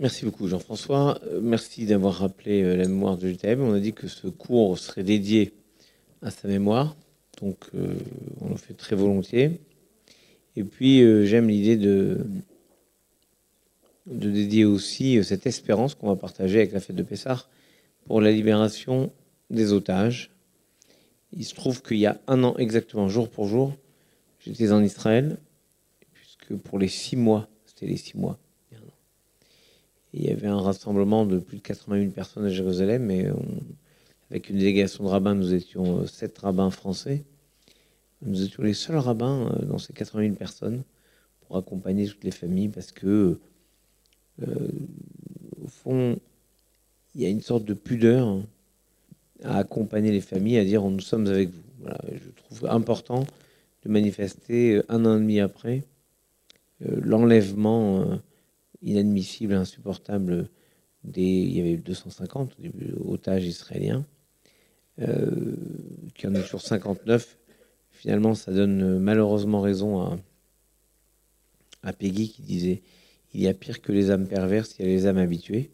Merci beaucoup Jean-François. Merci d'avoir rappelé la mémoire de JTM. On a dit que ce cours serait dédié à sa mémoire, donc on le fait très volontiers. Et puis j'aime l'idée de dédier aussi cette espérance qu'on va partager avec la fête de Pessah pour la libération des otages. Il se trouve qu'il y a un an exactement, jour pour jour, j'étais en Israël, puisque pour les 6 mois, c'était les 6 mois, il y avait un rassemblement de plus de 80 000 personnes à Jérusalem, et avec une délégation de rabbins, nous étions 7 rabbins français. Nous étions les seuls rabbins dans ces 80 000 personnes pour accompagner toutes les familles, parce que, au fond, il y a une sorte de pudeur à accompagner les familles, à dire nous sommes avec vous. Voilà, je trouve important de manifester un an et demi après l'enlèvement inadmissible, insupportable il y avait 250 otages israéliens, qui en est sur 59. Finalement, ça donne malheureusement raison à Peggy qui disait il y a pire que les âmes perverses, il y a les âmes habituées.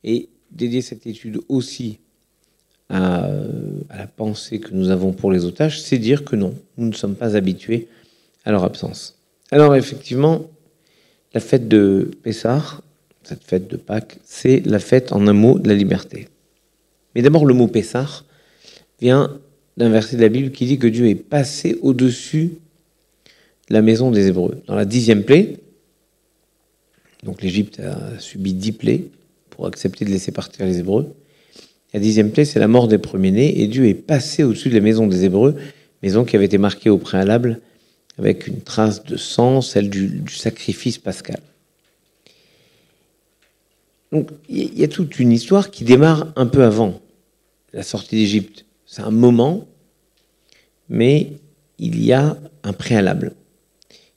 Et dédier cette étude aussi à la pensée que nous avons pour les otages, c'est dire que non, nous ne sommes pas habitués à leur absence. Alors effectivement, la fête de Pessah, cette fête de Pâques, c'est la fête en un mot de la liberté. Mais d'abord, le mot Pessah vient d'un verset de la Bible qui dit que Dieu est passé au-dessus de la maison des Hébreux. Dans la 10e plaie, donc l'Égypte a subi 10 plaies pour accepter de laisser partir les Hébreux. La 10e plaie, c'est la mort des premiers-nés, et Dieu est passé au-dessus de la maison des Hébreux, maison qui avait été marquée au préalable avec une trace de sang, celle du sacrifice pascal. Donc il y a toute une histoire qui démarre un peu avant la sortie d'Égypte. C'est un moment, mais il y a un préalable.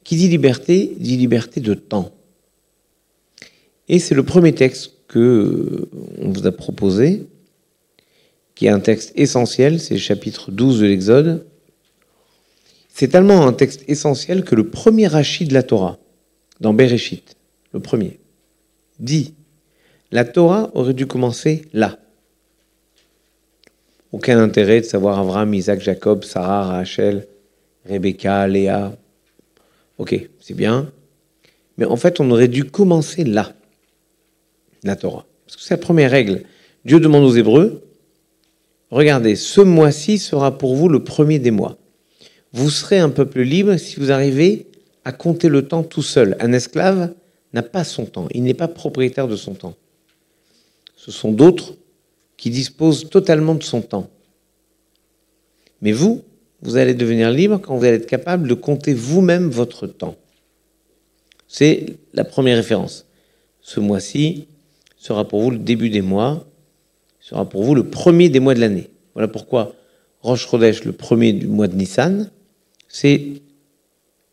Qui dit liberté de temps. Et c'est le premier texte que on vous a proposé, qui est un texte essentiel, c'est le chapitre 12 de l'Exode. C'est tellement un texte essentiel que le premier Rashi de la Torah, dans Bereshit, le premier, dit « La Torah aurait dû commencer là ». Aucun intérêt de savoir Abraham, Isaac, Jacob, Sarah, Rachel, Rebecca, Léa. Ok, c'est bien. Mais en fait, on aurait dû commencer là, la Torah. Parce que c'est la première règle. Dieu demande aux Hébreux, regardez, ce mois-ci sera pour vous le premier des mois. Vous serez un peuple libre si vous arrivez à compter le temps tout seul. Un esclave n'a pas son temps, il n'est pas propriétaire de son temps. Ce sont d'autres qui disposent totalement de son temps. Mais vous allez devenir libre quand vous allez être capable de compter vous-même votre temps. C'est la première référence. Ce mois-ci sera pour vous le début des mois, sera pour vous le premier des mois de l'année. Voilà pourquoi Rosh Chodesh, le premier du mois de Nissan, c'est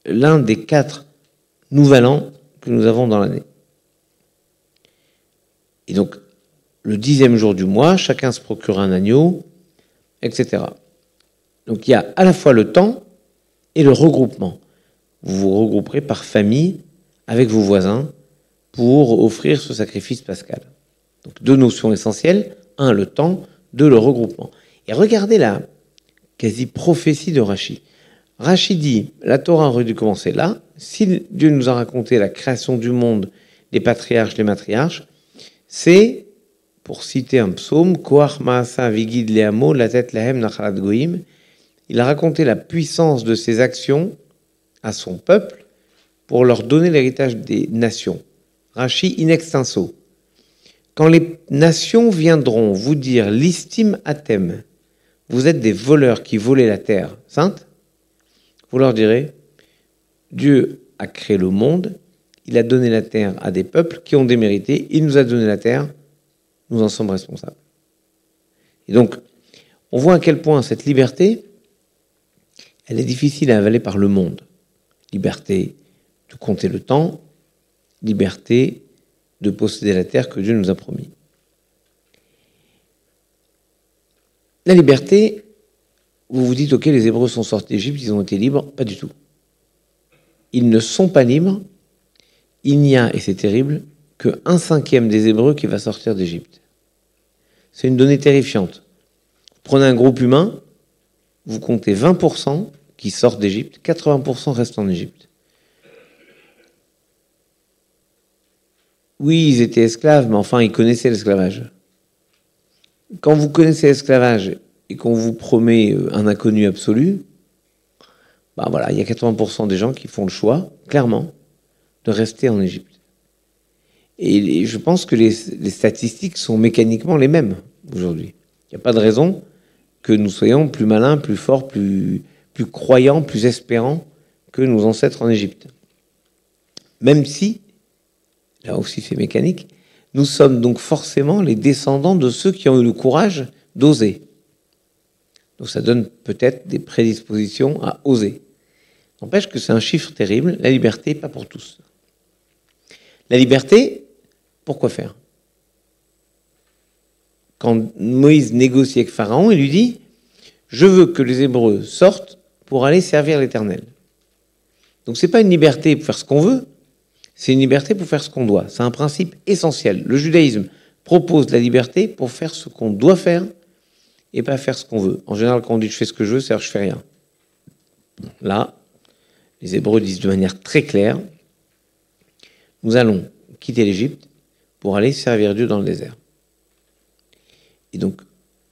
l'un des 4 nouvel an que nous avons dans l'année. Et donc, le 10e jour du mois, chacun se procure un agneau, etc. Donc il y a à la fois le temps et le regroupement. Vous vous regrouperez par famille avec vos voisins pour offrir ce sacrifice pascal. Donc 2 notions essentielles, 1 le temps, 2 le regroupement. Et regardez la quasi-prophétie de Rashi. Rashi dit, la Torah aurait dû commencer là. Si Dieu nous a raconté la création du monde, les patriarches, les matriarches, c'est, pour citer un psaume, Koach Maasa Vigid Leamo, la tête Lahem Nachalat Goïm, il a raconté la puissance de ses actions à son peuple pour leur donner l'héritage des nations. Rashi in extenso. Quand les nations viendront vous dire l'istime atem, vous êtes des voleurs qui volaient la terre sainte, vous leur direz, Dieu a créé le monde, il a donné la terre à des peuples qui ont démérité, il nous a donné la terre, nous en sommes responsables. Et donc, on voit à quel point cette liberté, elle est difficile à avaler par le monde. Liberté de compter le temps, liberté de posséder la terre que Dieu nous a promis. La liberté, vous vous dites, ok, les Hébreux sont sortis d'Égypte, ils ont été libres. Pas du tout. Ils ne sont pas libres. Il n'y a, et c'est terrible, que 1/5 des Hébreux qui va sortir d'Égypte. C'est une donnée terrifiante. Prenez un groupe humain, vous comptez 20% qui sortent d'Égypte, 80% restent en Égypte. Oui, ils étaient esclaves, mais enfin, ils connaissaient l'esclavage. Quand vous connaissez l'esclavage et qu'on vous promet un inconnu absolu, bah voilà, il y a 80% des gens qui font le choix, clairement, de rester en Égypte. Et je pense que les statistiques sont mécaniquement les mêmes aujourd'hui. Il n'y a pas de raison que nous soyons plus malins, plus forts, plus croyants, plus espérants que nos ancêtres en Égypte. Même si, là aussi c'est mécanique, nous sommes donc forcément les descendants de ceux qui ont eu le courage d'oser. Donc ça donne peut-être des prédispositions à oser. N'empêche que c'est un chiffre terrible, la liberté, pas pour tous. La liberté, pourquoi faire? Quand Moïse négocie avec Pharaon, il lui dit « Je veux que les Hébreux sortent pour aller servir l'Éternel. » Donc c'est pas une liberté pour faire ce qu'on veut, c'est une liberté pour faire ce qu'on doit. C'est un principe essentiel. Le judaïsme propose la liberté pour faire ce qu'on doit faire et pas faire ce qu'on veut. En général, quand on dit « je fais ce que je veux », c'est-à-dire « je fais rien ». Là, les Hébreux disent de manière très claire « Nous allons quitter l'Égypte pour aller servir Dieu dans le désert. » Et donc,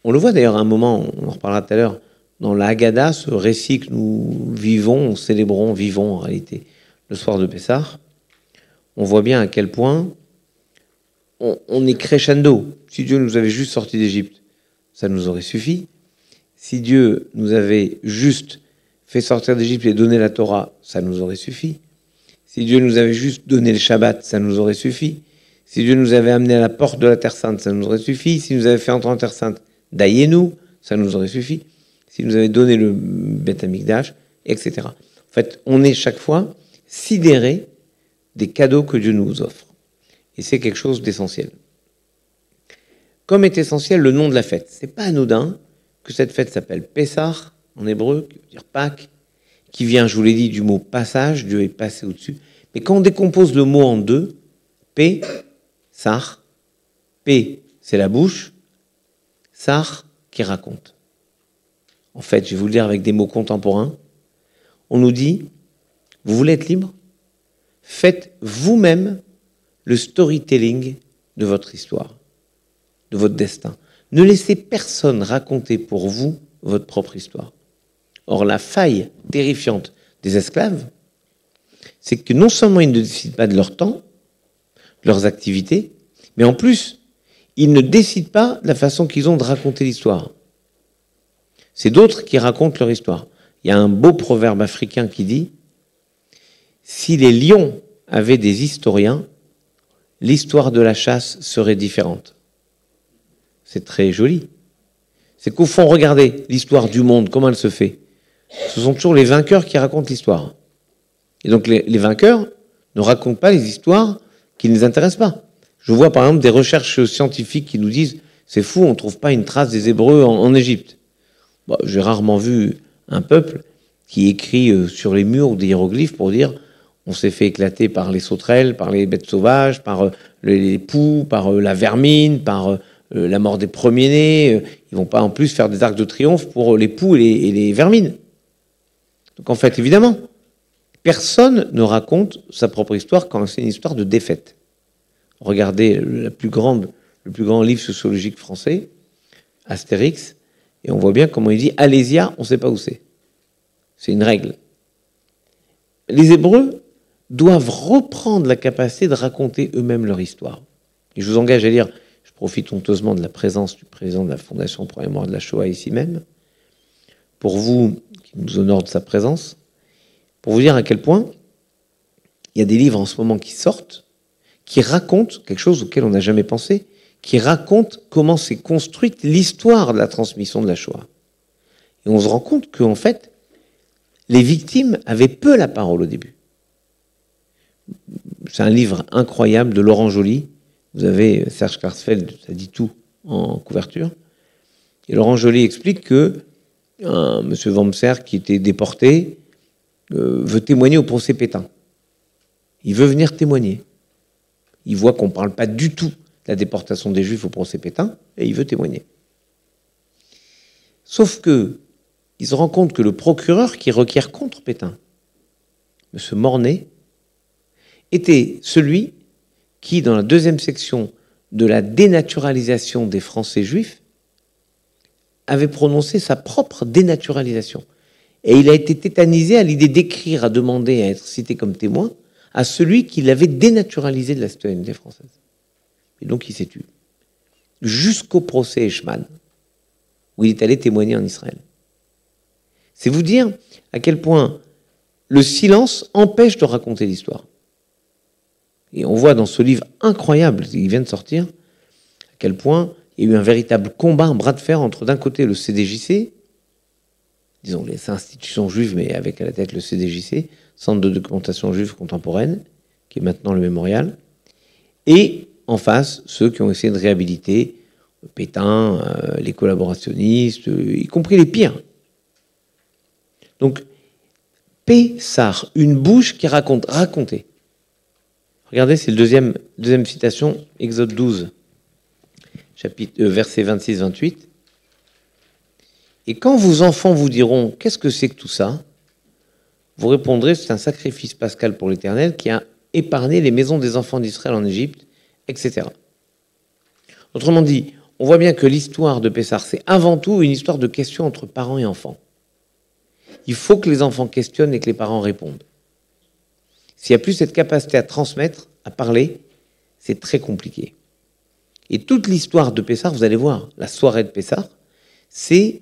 on le voit d'ailleurs à un moment, on en reparlera tout à l'heure, dans la Haggadah, ce récit que nous vivons, vivons en réalité, le soir de Pessah, on voit bien à quel point on est crescendo. Si Dieu nous avait juste sortis d'Égypte, ça nous aurait suffi. Si Dieu nous avait juste fait sortir d'Égypte et donné la Torah, ça nous aurait suffi. Si Dieu nous avait juste donné le Shabbat, ça nous aurait suffi. Si Dieu nous avait amené à la porte de la Terre Sainte, ça nous aurait suffi. S'il nous avait fait entrer en Terre Sainte, daillez-nous, ça nous aurait suffi. S'il nous avait donné le Beth Amikdash, etc. En fait, on est chaque fois sidéré des cadeaux que Dieu nous offre. Et c'est quelque chose d'essentiel. Comme est essentiel le nom de la fête. C'est pas anodin que cette fête s'appelle Pessah, en hébreu, qui veut dire Pâques, qui vient, je vous l'ai dit, du mot passage, Dieu est passé au-dessus. Mais quand on décompose le mot en deux, P, Sar, P, c'est la bouche, Sar, qui raconte. En fait, je vais vous le dire avec des mots contemporains, on nous dit, vous voulez être libre? Faites vous-même le storytelling de votre histoire, de votre destin. Ne laissez personne raconter pour vous votre propre histoire. Or, la faille terrifiante des esclaves, c'est que non seulement ils ne décident pas de leur temps, de leurs activités, mais en plus, ils ne décident pas de la façon qu'ils ont de raconter l'histoire. C'est d'autres qui racontent leur histoire. Il y a un beau proverbe africain qui dit « Si les lions avaient des historiens, l'histoire de la chasse serait différente. » C'est très joli. C'est qu'au fond, regardez l'histoire du monde, comment elle se fait. Ce sont toujours les vainqueurs qui racontent l'histoire. Et donc les vainqueurs ne racontent pas les histoires qui ne les intéressent pas. Je vois par exemple des recherches scientifiques qui nous disent « c'est fou, on ne trouve pas une trace des Hébreux en Égypte ». Bon, j'ai rarement vu un peuple qui écrit sur les murs des hiéroglyphes pour dire « on s'est fait éclater par les sauterelles, par les bêtes sauvages, par les poux, par la vermine, par la mort des premiers-nés ». Ils vont pas en plus faire des arcs de triomphe pour les poux et les vermines. Donc en fait, évidemment, personne ne raconte sa propre histoire quand c'est une histoire de défaite. Regardez le plus grand livre sociologique français, Astérix, et on voit bien comment il dit « Alésia, on ne sait pas où c'est ». C'est une règle. Les Hébreux doivent reprendre la capacité de raconter eux-mêmes leur histoire. Et je vous engage à lire, je profite honteusement de la présence du président de la Fondation pour la mémoire de la Shoah ici même, pour vous, qui nous honore de sa présence, pour vous dire à quel point il y a des livres en ce moment qui sortent, qui racontent quelque chose auquel on n'a jamais pensé, qui racontent comment s'est construite l'histoire de la transmission de la Shoah. Et on se rend compte qu'en fait, les victimes avaient peu la parole au début. C'est un livre incroyable de Laurent Joly. Vous avez Serge Klarsfeld, ça dit tout en couverture. Et Laurent Joly explique que M. Wamser, qui était déporté, veut témoigner au procès Pétain. Il veut venir témoigner. Il voit qu'on ne parle pas du tout de la déportation des Juifs au procès Pétain, et il veut témoigner. Sauf que il se rend compte que le procureur qui requiert contre Pétain, M. Mornay, était celui qui, dans la deuxième section de la dénaturalisation des Français juifs, avait prononcé sa propre dénaturalisation. Et il a été tétanisé à l'idée d'écrire, à demander à être cité comme témoin à celui qui l'avait dénaturalisé de la citoyenneté française. Et donc il s'est tué. Jusqu'au procès Eichmann, où il est allé témoigner en Israël. C'est vous dire à quel point le silence empêche de raconter l'histoire. Et on voit dans ce livre incroyable qui vient de sortir, à quel point il y a eu un véritable combat, un bras de fer entre d'un côté le CDJC, disons les institutions juives, mais avec à la tête le CDJC, Centre de documentation juive contemporaine, qui est maintenant le Mémorial, et en face, ceux qui ont essayé de réhabiliter Pétain, les collaborationnistes, y compris les pires. Donc, Pessar, une bouche qui raconte, raconter. Regardez, c'est le deuxième citation, Exode 12, versets 26-28. Et quand vos enfants vous diront « Qu'est-ce que c'est que tout ça ?» vous répondrez « C'est un sacrifice pascal pour l'Éternel qui a épargné les maisons des enfants d'Israël en Égypte, etc. » Autrement dit, on voit bien que l'histoire de Pessar, c'est avant tout une histoire de questions entre parents et enfants. Il faut que les enfants questionnent et que les parents répondent. S'il n'y a plus cette capacité à transmettre, à parler, c'est très compliqué. Et toute l'histoire de Pessar, vous allez voir, la soirée de Pessar, c'est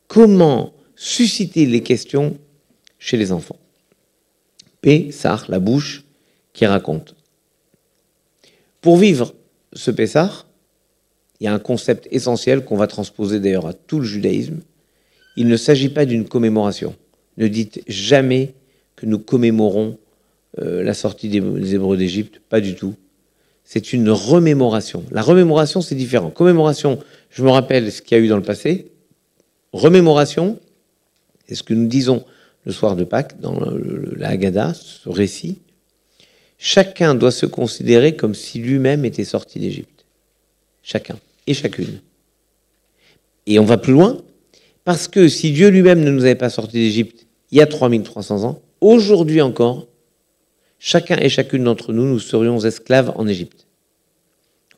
comment susciter les questions chez les enfants. Pessar, la bouche qui raconte. Pour vivre ce Pessar, il y a un concept essentiel qu'on va transposer d'ailleurs à tout le judaïsme. Il ne s'agit pas d'une commémoration. Ne dites jamais que nous commémorons la sortie des Hébreux d'Égypte, pas du tout. C'est une remémoration. La remémoration, c'est différent. Commémoration, je me rappelle ce qu'il y a eu dans le passé. Remémoration, c'est ce que nous disons le soir de Pâques, dans la Haggadah, ce récit. Chacun doit se considérer comme si lui-même était sorti d'Égypte. Chacun et chacune. Et on va plus loin, parce que si Dieu lui-même ne nous avait pas sortis d'Égypte il y a 3300 ans, aujourd'hui encore, chacun et chacune d'entre nous, nous serions esclaves en Égypte.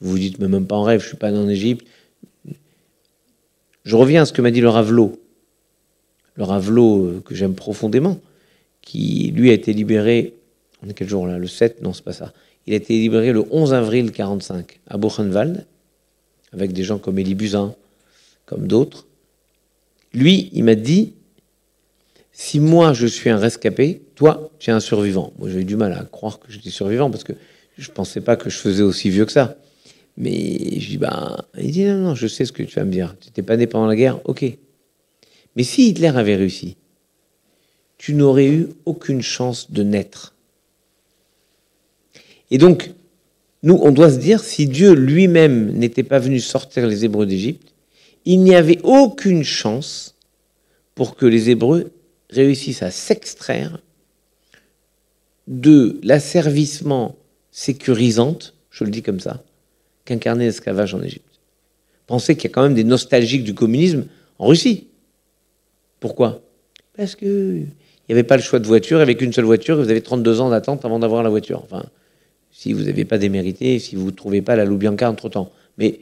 Vous vous dites, mais même pas en rêve, je ne suis pas né en Égypte. Je reviens à ce que m'a dit le Ravelot. Le Ravelot que j'aime profondément, qui lui a été libéré, on est quel jour là? Le 7? Non, c'est pas ça. Il a été libéré le 11 avril 1945 à Buchenwald, avec des gens comme Élie Buzyn, comme d'autres. Lui, il m'a dit, si moi je suis un rescapé, toi tu es un survivant. Moi j'ai eu du mal à croire que j'étais survivant parce que je ne pensais pas que je faisais aussi vieux que ça. Mais je dis, il dit non, je sais ce que tu vas me dire. Tu n'étais pas né pendant la guerre, ok. Mais si Hitler avait réussi, tu n'aurais eu aucune chance de naître. Et donc, nous, on doit se dire, si Dieu lui-même n'était pas venu sortir les Hébreux d'Égypte, il n'y avait aucune chance pour que les Hébreux réussissent à s'extraire de l'asservissement sécurisante, je le dis comme ça, qu'incarnait l'esclavage en Égypte. Pensez qu'il y a quand même des nostalgiques du communisme en Russie. Pourquoi? Parce qu'il n'y avait pas le choix de voiture, avec une seule voiture, et vous avez 32 ans d'attente avant d'avoir la voiture. Enfin, si vous n'avez pas démérité, si vous ne trouvez pas la Loubianca entre-temps. Mais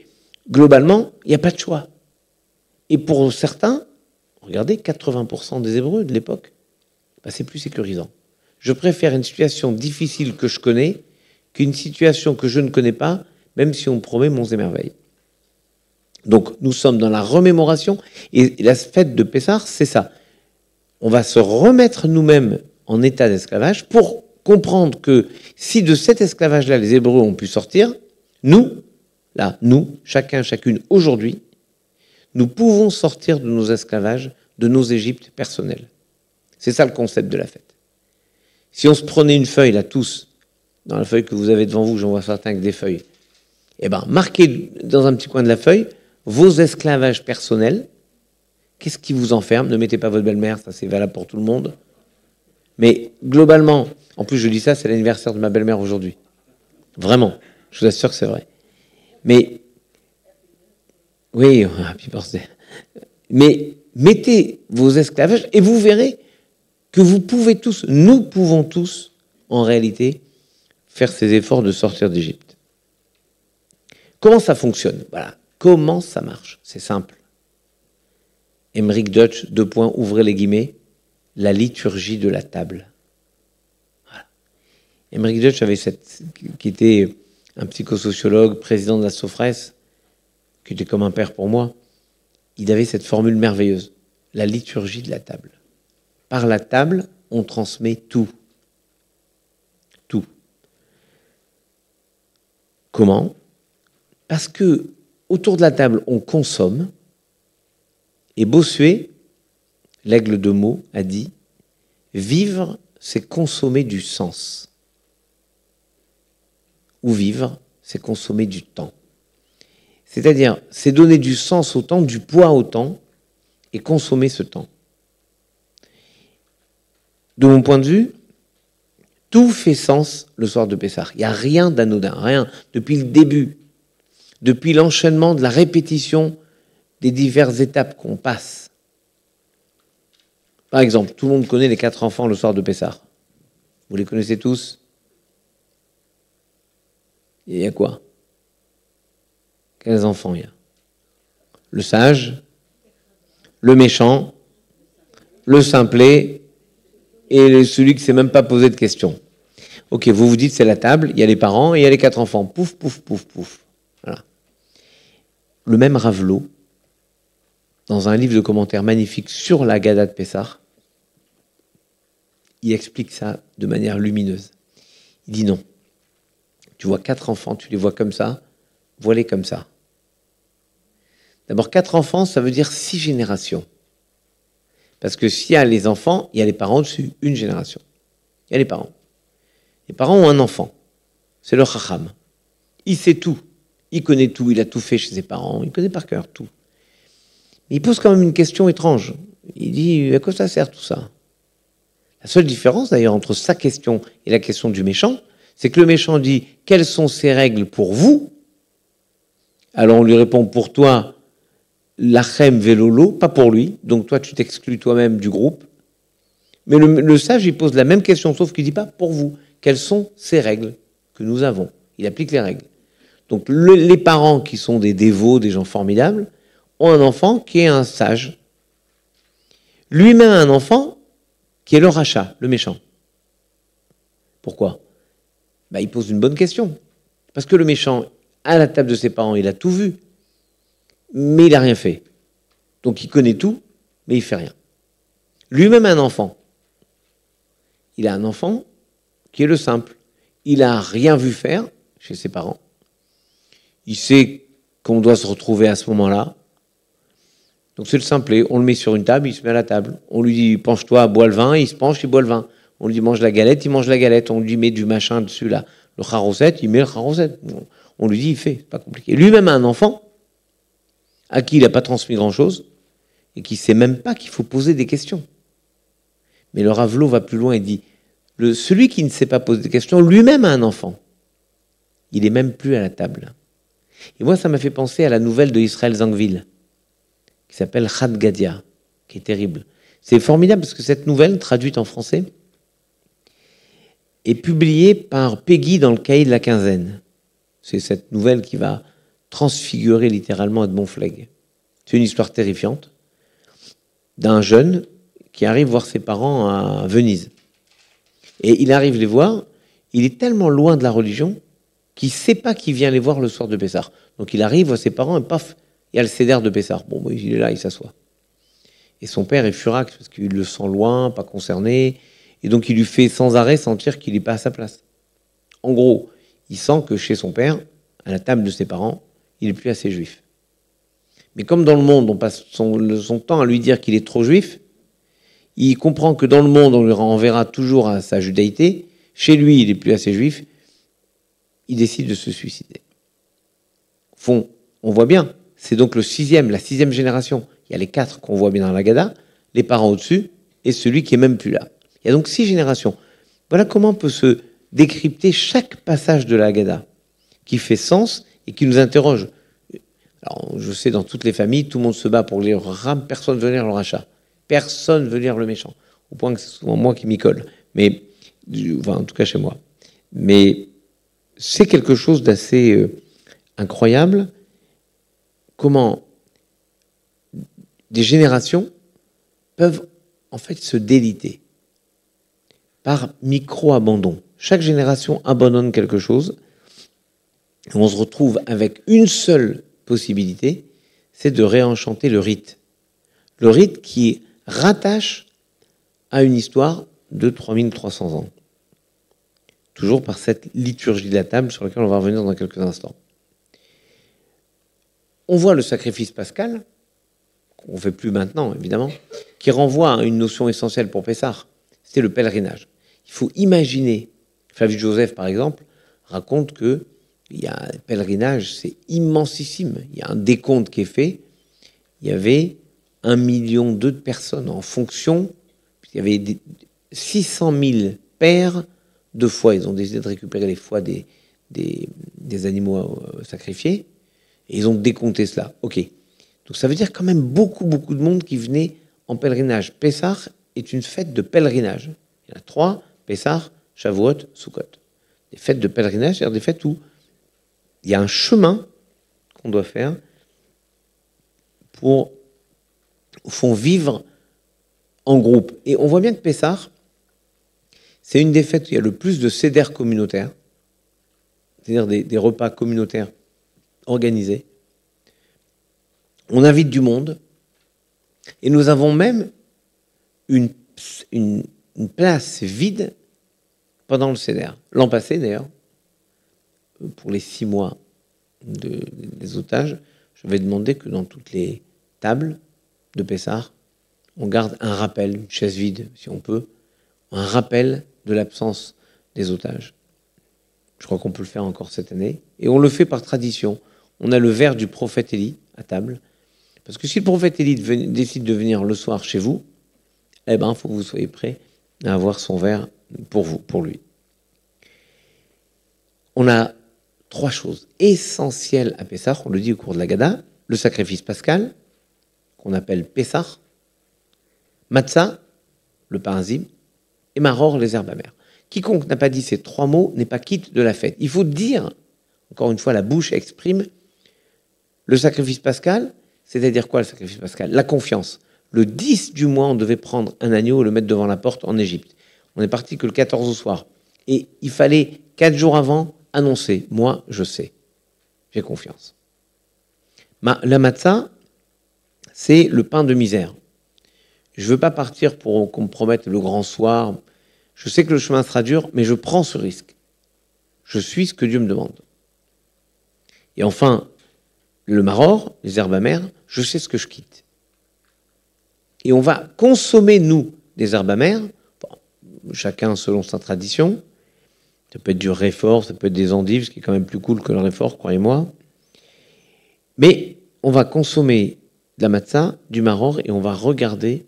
globalement, il n'y a pas de choix. Et pour certains, regardez, 80% des Hébreux de l'époque, c'est plus sécurisant. Je préfère une situation difficile que je connais qu'une situation que je ne connais pas, même si on me promet monts et merveilles. Donc, nous sommes dans la remémoration, et la fête de Pessar, c'est ça. On va se remettre nous-mêmes en état d'esclavage pour comprendre que si de cet esclavage-là, les Hébreux ont pu sortir, nous, chacun, chacune, aujourd'hui, nous pouvons sortir de nos esclavages, de nos Égyptes personnels. C'est ça le concept de la fête. Si on se prenait une feuille, là, tous, dans la feuille que vous avez devant vous, j'en vois certains avec des feuilles, marquez dans un petit coin de la feuille vos esclavages personnels. Qu'est-ce qui vous enferme? Ne mettez pas votre belle-mère, ça c'est valable pour tout le monde. Mais globalement, en plus je dis ça, c'est l'anniversaire de ma belle-mère aujourd'hui. Vraiment. Je vous assure que c'est vrai. Mais, oui, happy birthday. Mais mettez vos esclavages et vous verrez que vous pouvez tous, nous pouvons tous, en réalité, faire ces efforts de sortir d'Égypte. Comment ça fonctionne? Voilà. Comment ça marche? C'est simple. Emmerich Deutsch, ouvrez les guillemets, la liturgie de la table. Voilà. Emmerich Deutsch qui était un psychosociologue, président de la Sophresse, qui était comme un père pour moi, il avait cette formule merveilleuse, la liturgie de la table. Par la table, on transmet tout. Tout. Comment? Parce que autour de la table, on consomme, et Bossuet, l'aigle de Meaux, a dit « Vivre, c'est consommer du sens. » Ou vivre, c'est consommer du temps. C'est-à-dire, c'est donner du sens au temps, du poids au temps, et consommer ce temps. De mon point de vue, tout fait sens le soir de Pessah. Il n'y a rien d'anodin, rien. Depuis le début, depuis l'enchaînement de la répétition des diverses étapes qu'on passe. Par exemple, tout le monde connaît les 4 enfants le soir de Pessah. Vous les connaissez tous? Il y a quoi? Quels enfants il y a? Le sage, le méchant, le simplet et celui qui ne s'est même pas posé de questions. Ok, vous vous dites c'est la table, il y a les parents et il y a les 4 enfants. Pouf, pouf, pouf, pouf. Voilà. Le même Ravelot, dans un livre de commentaires magnifique sur la Haggadah de Pessah, il explique ça de manière lumineuse. Il dit non. Tu vois 4 enfants, tu les vois comme ça, vois-les comme ça. D'abord, 4 enfants, ça veut dire 6 générations. Parce que s'il y a les enfants, il y a les parents dessus, une génération. Il y a les parents. Les parents ont un enfant. C'est le chacham. Il sait tout. Il connaît tout. Il a tout fait chez ses parents. Il connaît par cœur tout. Mais il pose quand même une question étrange. Il dit, à quoi ça sert tout ça? La seule différence, d'ailleurs, entre sa question et la question du méchant, c'est que le méchant dit, quelles sont ces règles pour vous? Alors on lui répond, pour toi, l'achem velolo, pas pour lui. Donc toi, tu t'exclus toi-même du groupe. Mais le sage, il pose la même question, sauf qu'il ne dit pas pour vous. Quelles sont ces règles que nous avons? Il applique les règles. Donc les parents qui sont des dévots, des gens formidables, ont un enfant qui est un sage. Lui-même a un enfant qui est le rachat, le méchant. Pourquoi? Il pose une bonne question. Parce que le méchant, à la table de ses parents, il a tout vu, mais il n'a rien fait. Donc il connaît tout, mais il ne fait rien. Lui-même a un enfant. Il a un enfant qui est le simple. Il n'a rien vu faire chez ses parents. Il sait qu'on doit se retrouver à ce moment-là. Donc c'est le simplet. On le met sur une table, il se met à la table. On lui dit, penche-toi, bois le vin, il se penche, il boit le vin. On lui dit, mange la galette, il mange la galette. On lui met du machin dessus, là, le charoset, il met le charoset. On lui dit, il fait, c'est pas compliqué. Lui-même a un enfant à qui il n'a pas transmis grand-chose et qui ne sait même pas qu'il faut poser des questions. Mais le Ravelot va plus loin et dit, celui qui ne sait pas poser des questions, lui-même a un enfant. Il n'est même plus à la table. Et moi, ça m'a fait penser à la nouvelle de Israël Zangvil, qui s'appelle Chad Gadia, qui est terrible. C'est formidable parce que cette nouvelle, traduite en français, est publiée par Peggy dans le Cahier de la Quinzaine. C'est cette nouvelle qui va transfigurer littéralement Edmond Flegg. C'est une histoire terrifiante d'un jeune qui arrive voir ses parents à Venise. Et il arrive les voir, il est tellement loin de la religion qu'il ne sait pas qui vient les voir le soir de Pessah. Donc il arrive, voit ses parents, et paf, il y a le céder de Pessah. Bon, il est là, il s'assoit. Et son père est furax, parce qu'il le sent loin, pas concerné, et donc il lui fait sans arrêt sentir qu'il n'est pas à sa place. En gros, il sent que chez son père, à la table de ses parents, il n'est plus assez juif. Mais comme dans le monde, on passe son temps à lui dire qu'il est trop juif, il comprend que dans le monde, on lui renverra toujours à sa judaïté. Chez lui, il n'est plus assez juif. Il décide de se suicider. Au fond, on voit bien, c'est donc la sixième génération. Il y a les 4 qu'on voit bien dans la Haggadah, les parents au-dessus, et celui qui est même plus là. Il y a donc 6 générations. Voilà comment peut se décrypter chaque passage de la Haggadah. qui fait sens et qui nous interroge. Alors, je sais, dans toutes les familles, tout le monde se bat pour lire le rame, personne ne veut lire le rachat. Personne ne veut lire le méchant. Au point que c'est souvent moi qui m'y colle. Mais, enfin, en tout cas chez moi. Mais c'est quelque chose d'assez incroyable. Comment des générations peuvent en fait se déliter par micro-abandon. Chaque génération abandonne quelque chose. Et on se retrouve avec une seule possibilité, c'est de réenchanter le rite. Le rite qui rattache à une histoire de 3300 ans. Toujours par cette liturgie de la table sur laquelle on va revenir dans quelques instants. On voit le sacrifice pascal, qu'on ne fait plus maintenant évidemment, qui renvoie à une notion essentielle pour Pessah, c'est le pèlerinage. Il faut imaginer, Flavius Joseph par exemple, raconte que il y a un pèlerinage, c'est immensissime. Il y a un décompte qui est fait. Il y avait 1,2 million de personnes en fonction. Il y avait 600 000 paires de foies. Ils ont décidé de récupérer les foies des animaux sacrifiés. Et ils ont décompté cela. OK. Donc ça veut dire quand même beaucoup de monde qui venait en pèlerinage. Pessah est une fête de pèlerinage. Il y en a 3, Pessah, Shavuot, Sukkot. Des fêtes de pèlerinage, c'est-à-dire des fêtes où il y a un chemin qu'on doit faire pour, au fond, vivre en groupe. Et on voit bien que Pessah, c'est une des fêtes où il y a le plus de seder communautaires, c'est-à-dire des repas communautaires organisés. On invite du monde et nous avons même une place vide pendant le seder. L'an passé, d'ailleurs, pour les 6 mois des otages, je vais demander que dans toutes les tables de Pessah, on garde un rappel, une chaise vide, si on peut, un rappel de l'absence des otages. Je crois qu'on peut le faire encore cette année. Et on le fait par tradition. On a le verre du prophète Élie à table. Parce que si le prophète Élie décide de venir le soir chez vous, eh ben, il faut que vous soyez prêts à avoir son verre pour vous, pour lui. On a 3 choses essentielles à Pessah, on le dit au cours de la Gada, le sacrifice pascal, qu'on appelle Pessah, Matzah, le pain azim, et Maror, les herbes amères. Quiconque n'a pas dit ces 3 mots n'est pas quitte de la fête. Il faut dire, encore une fois, la bouche exprime le sacrifice pascal, c'est-à-dire quoi le sacrifice pascal? La confiance. Le 10 du mois, on devait prendre un agneau et le mettre devant la porte en Égypte. On est parti que le 14 au soir. Et il fallait 4 jours avant annoncer, moi je sais, j'ai confiance. La matzah, c'est le pain de misère. Je ne veux pas partir pour qu'on me promette le grand soir. Je sais que le chemin sera dur, mais je prends ce risque. Je suis ce que Dieu me demande. Et enfin, le maror, les herbes amères, je sais ce que je quitte. Et on va consommer, nous, des herbes amères, chacun selon sa tradition. Ça peut être du réfort, ça peut être des endives, ce qui est quand même plus cool que le réfort, croyez-moi. Mais on va consommer de la matzah, du maror, et on va regarder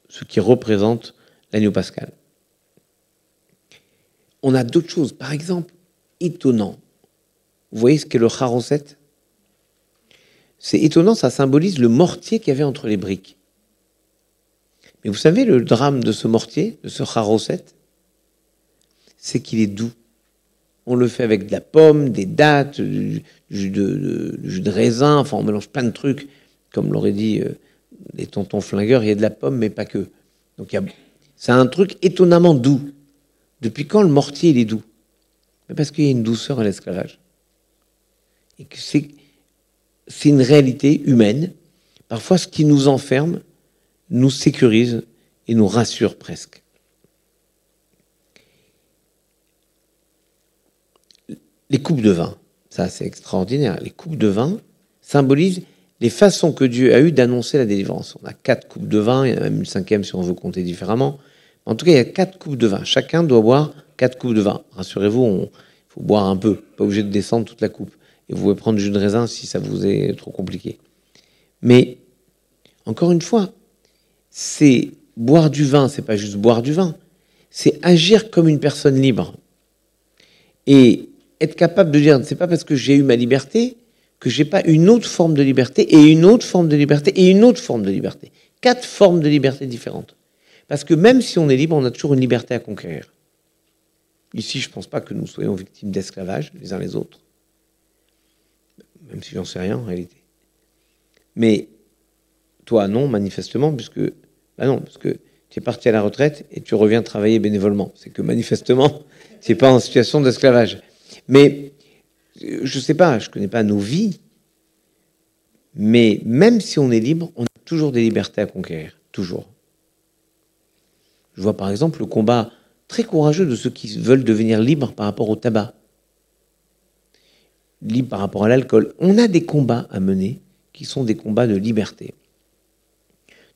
ce qui représente l'agneau pascal. On a d'autres choses. Par exemple, étonnant. Vous voyez ce qu'est le charoset? C'est étonnant, ça symbolise le mortier qu'il y avait entre les briques. Mais vous savez, le drame de ce mortier, de ce charoset, c'est qu'il est doux. On le fait avec de la pomme, des dattes, du jus de raisin, enfin on mélange plein de trucs. Comme l'auraient dit les tontons flingueurs, il y a de la pomme, mais pas que. Donc c'est un truc étonnamment doux. Depuis quand le mortier il est doux? Mais parce qu'il y a une douceur à l'esclavage. Et que c'est une réalité humaine. Parfois, ce qui nous enferme nous sécurise et nous rassure presque. Les coupes de vin, ça c'est extraordinaire. Les coupes de vin symbolisent les façons que Dieu a eues d'annoncer la délivrance. On a 4 coupes de vin, il y en a même une 5e si on veut compter différemment. En tout cas, il y a 4 coupes de vin. Chacun doit boire 4 coupes de vin. Rassurez-vous, il faut boire un peu, pas obligé de descendre toute la coupe. Et vous pouvez prendre du jus de raisin si ça vous est trop compliqué. Mais, encore une fois, c'est boire du vin, c'est pas juste boire du vin, c'est agir comme une personne libre. Et être capable de dire, c'est pas parce que j'ai eu ma liberté que j'ai pas une autre forme de liberté et une autre forme de liberté et une autre forme de liberté. 4 formes de liberté différentes. Parce que même si on est libre, on a toujours une liberté à conquérir. Ici, je ne pense pas que nous soyons victimes d'esclavage, les uns les autres. Même si j'en sais rien, en réalité. Mais toi, non, manifestement, puisque tu es parti à la retraite et tu reviens travailler bénévolement. C'est que, manifestement, tu n'es pas en situation d'esclavage. Mais, je ne sais pas, je ne connais pas nos vies, mais même si on est libre, on a toujours des libertés à conquérir. Toujours. Je vois par exemple le combat très courageux de ceux qui veulent devenir libres par rapport au tabac, libres par rapport à l'alcool. On a des combats à mener qui sont des combats de liberté.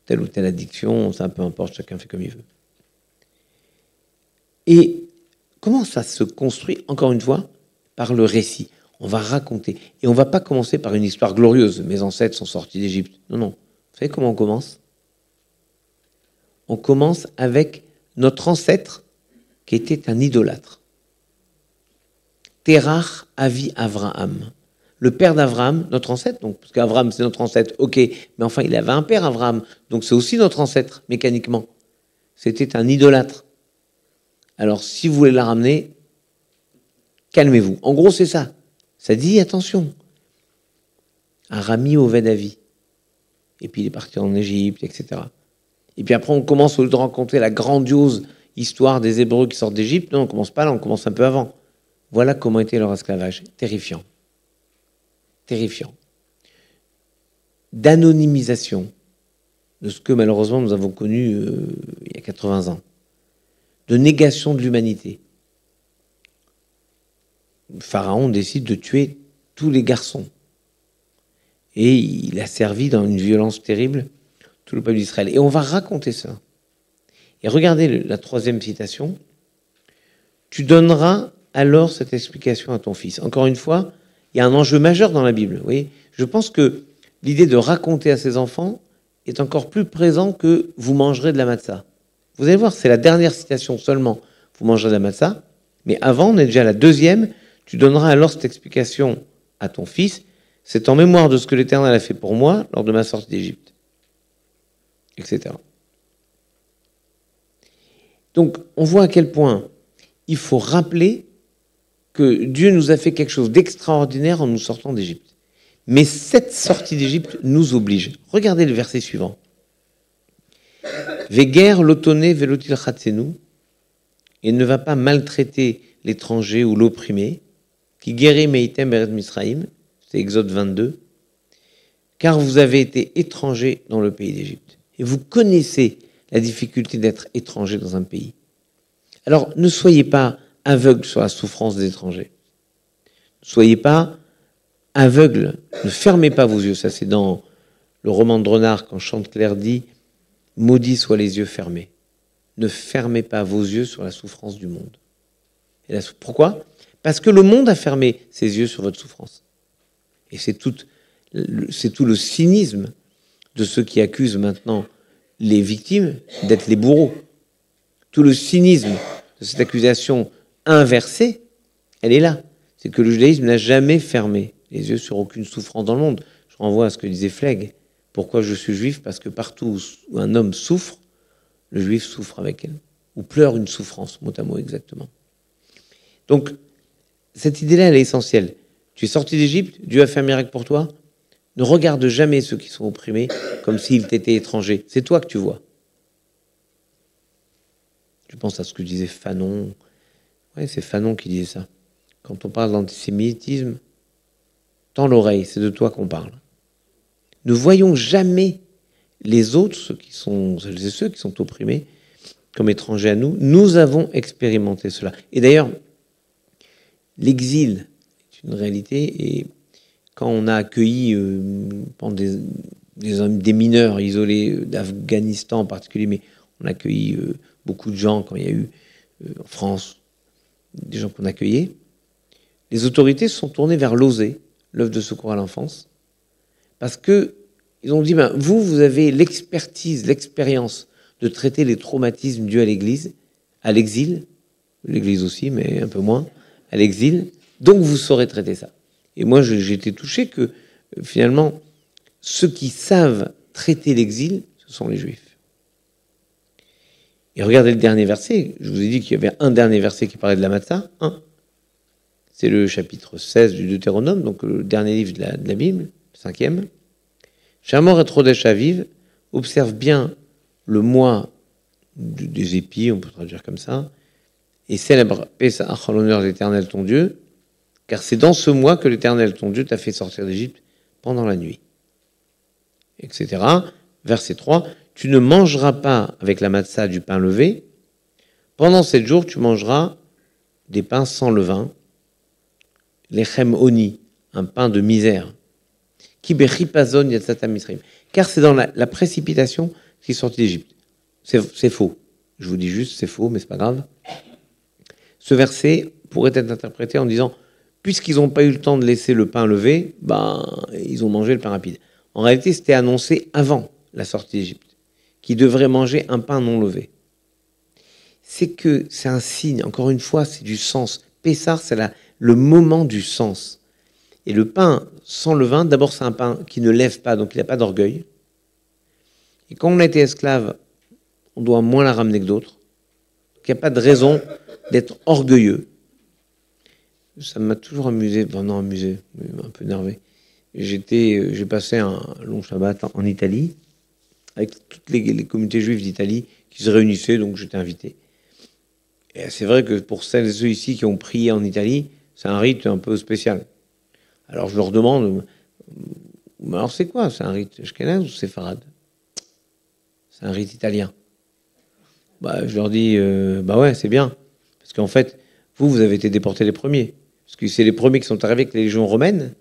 Telle ou telle addiction, ça peu importe, chacun fait comme il veut. Et comment ça se construit, encore une fois, par le récit. On va raconter. Et on ne va pas commencer par une histoire glorieuse. Mes ancêtres sont sortis d'Égypte. Non, non. Vous savez comment on commence? On commence avec notre ancêtre qui était un idolâtre. Terach Avi Avraham. Le père d'Abraham, notre ancêtre, donc, parce qu'Abraham c'est notre ancêtre, ok, mais enfin il avait un père, Abraham, donc c'est aussi notre ancêtre, mécaniquement. C'était un idolâtre. Alors si vous voulez la ramener, calmez-vous. En gros c'est ça. Ça dit, attention, Arami Oved Avi. Et puis il est parti en Égypte, etc. Et puis après on commence, au lieu de rencontrer la grandiose histoire des Hébreux qui sortent d'Égypte, non, on commence pas là, on commence un peu avant. Voilà comment était leur esclavage. Terrifiant. Terrifiant. D'anonymisation de ce que malheureusement nous avons connu il y a 80 ans. De négation de l'humanité. Pharaon décide de tuer tous les garçons. Et il a servi dans une violence terrible tout le peuple d'Israël. Et on va raconter ça. Et regardez la troisième citation. Tu donneras alors cette explication à ton fils. Encore une fois, il y a un enjeu majeur dans la Bible. Vous voyez, je pense que l'idée de raconter à ses enfants est encore plus présent que vous mangerez de la matzah. Vous allez voir, c'est la dernière citation seulement. Vous mangerez de la matzah. Mais avant, on est déjà à la deuxième. Tu donneras alors cette explication à ton fils. C'est en mémoire de ce que l'Éternel a fait pour moi lors de ma sortie d'Égypte. Etc. Donc, on voit à quel point il faut rappeler que Dieu nous a fait quelque chose d'extraordinaire en nous sortant d'Égypte. Mais cette sortie d'Égypte nous oblige. Regardez le verset suivant. Veger l'otoné velotil chatsenu, et ne va pas maltraiter l'étranger ou l'opprimé, qui guérit meitem beret Misraïm, c'est Exode 22, car vous avez été étranger dans le pays d'Égypte. Et vous connaissez la difficulté d'être étranger dans un pays. Alors, ne soyez pas aveugles sur la souffrance des étrangers. Ne soyez pas aveugles, ne fermez pas vos yeux. Ça, c'est dans le roman de Renard, quand Chantecler dit « Maudits soient les yeux fermés ». Ne fermez pas vos yeux sur la souffrance du monde. Et pourquoi? Parce que le monde a fermé ses yeux sur votre souffrance. Et c'est tout le cynisme de ceux qui accusent maintenant les victimes d'être les bourreaux. Tout le cynisme de cette accusation inversée, elle est là. C'est que le judaïsme n'a jamais fermé les yeux sur aucune souffrance dans le monde. Je renvoie à ce que disait Flegg. Pourquoi je suis juif? Parce que partout où un homme souffre, le juif souffre avec elle. Ou pleure une souffrance, mot à mot exactement. Donc, cette idée-là, elle est essentielle. Tu es sorti d'Égypte, Dieu a fait un miracle pour toi. Ne regarde jamais ceux qui sont opprimés comme s'ils t'étaient étrangers. C'est toi que tu vois. Je pense à ce que disait Fanon. Oui, c'est Fanon qui disait ça. Quand on parle d'antisémitisme, tends l'oreille, c'est de toi qu'on parle. Ne voyons jamais les autres, ceux qui sont opprimés, comme étrangers à nous. Nous avons expérimenté cela. Et d'ailleurs, l'exil est une réalité. Et quand on a accueilli des mineurs isolés d'Afghanistan en particulier, mais on a accueilli beaucoup de gens quand il y a eu en France des gens qu'on accueillait, les autorités se sont tournées vers l'OSE, l'œuvre de secours à l'enfance, parce que ils ont dit, vous avez l'expertise, l'expérience de traiter les traumatismes dus à l'Église, à l'exil, l'Église aussi, mais un peu moins, à l'exil, Donc vous saurez traiter ça. Et moi, j'ai été touché que, finalement, ceux qui savent traiter l'exil, ce sont les Juifs. Et regardez le dernier verset. Je vous ai dit qu'il y avait un dernier verset qui parlait de la matzah. C'est le chapitre 16 du Deutéronome, donc le dernier livre de la Bible, 5e. Shamor et Chodesh Aviv, observe bien le mois des épis, on peut traduire comme ça, et célèbre Pesach en l'honneur de l'Éternel ton Dieu, car c'est dans ce mois que l'Éternel ton Dieu t'a fait sortir d'Égypte pendant la nuit. Etc. Verset 3, tu ne mangeras pas avec la matzah du pain levé. Pendant 7 jours, tu mangeras des pains sans levain, lechem oni, un pain de misère. Ki bechipazon yatzata misraim. Car c'est dans la précipitation qu'il est sorti d'Égypte. C'est faux. Je vous dis juste, c'est faux, mais c'est pas grave. Ce verset pourrait être interprété en disant, puisqu'ils n'ont pas eu le temps de laisser le pain levé, ils ont mangé le pain rapide. En réalité, c'était annoncé avant la sortie d'Égypte, qu'ils devraient manger un pain non levé. C'est que c'est un signe, encore une fois, c'est du sens. Pessar, c'est le moment du sens. Et le pain sans levain, d'abord, c'est un pain qui ne lève pas, donc il n'a pas d'orgueil. Et quand on a été esclave, on doit moins la ramener que d'autres. Il n'y a pas de raison d'être orgueilleux. Ça m'a toujours amusé, un peu énervé. J'ai passé un long Shabbat en Italie, avec toutes les communautés juives d'Italie qui se réunissaient, donc j'étais invité. Et c'est vrai que pour celles et ceux ici qui ont prié en Italie, c'est un rite un peu spécial. Alors je leur demande, alors c'est quoi? C'est un rite ashkénaze ou séfarade? C'est un rite italien. Je leur dis, ouais, c'est bien. Parce qu'en fait, vous avez été déportés les premiers. Parce que c'est les premiers qui sont arrivés avec les légions romaines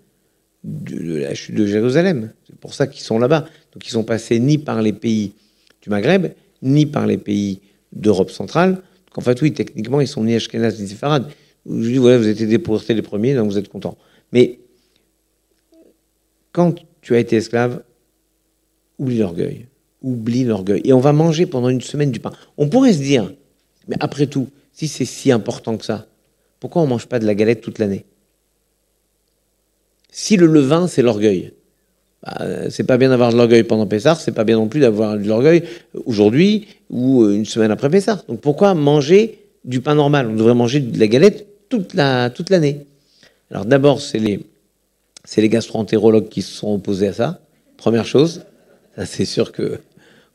de la chute de Jérusalem. C'est pour ça qu'ils sont là-bas. Donc ils sont passés ni par les pays du Maghreb, ni par les pays d'Europe centrale. Donc en fait, oui, techniquement, ils sont ni ashkénazes ni séfarades. Je dis, voilà, vous avez été déportés les premiers, donc vous êtes contents. Mais quand tu as été esclave, oublie l'orgueil. Oublie l'orgueil. Et on va manger pendant une semaine du pain. On pourrait se dire, mais après tout, si c'est si important que ça, pourquoi on ne mange pas de la galette toute l'année? Si le levain, c'est l'orgueil, c'est pas bien d'avoir de l'orgueil pendant Pessah, c'est pas bien non plus d'avoir de l'orgueil aujourd'hui ou une semaine après Pessah. Donc pourquoi manger du pain normal? On devrait manger de la galette toute l'année. Alors d'abord, c'est les gastro-entérologues qui se sont opposés à ça. Première chose, ça c'est sûr que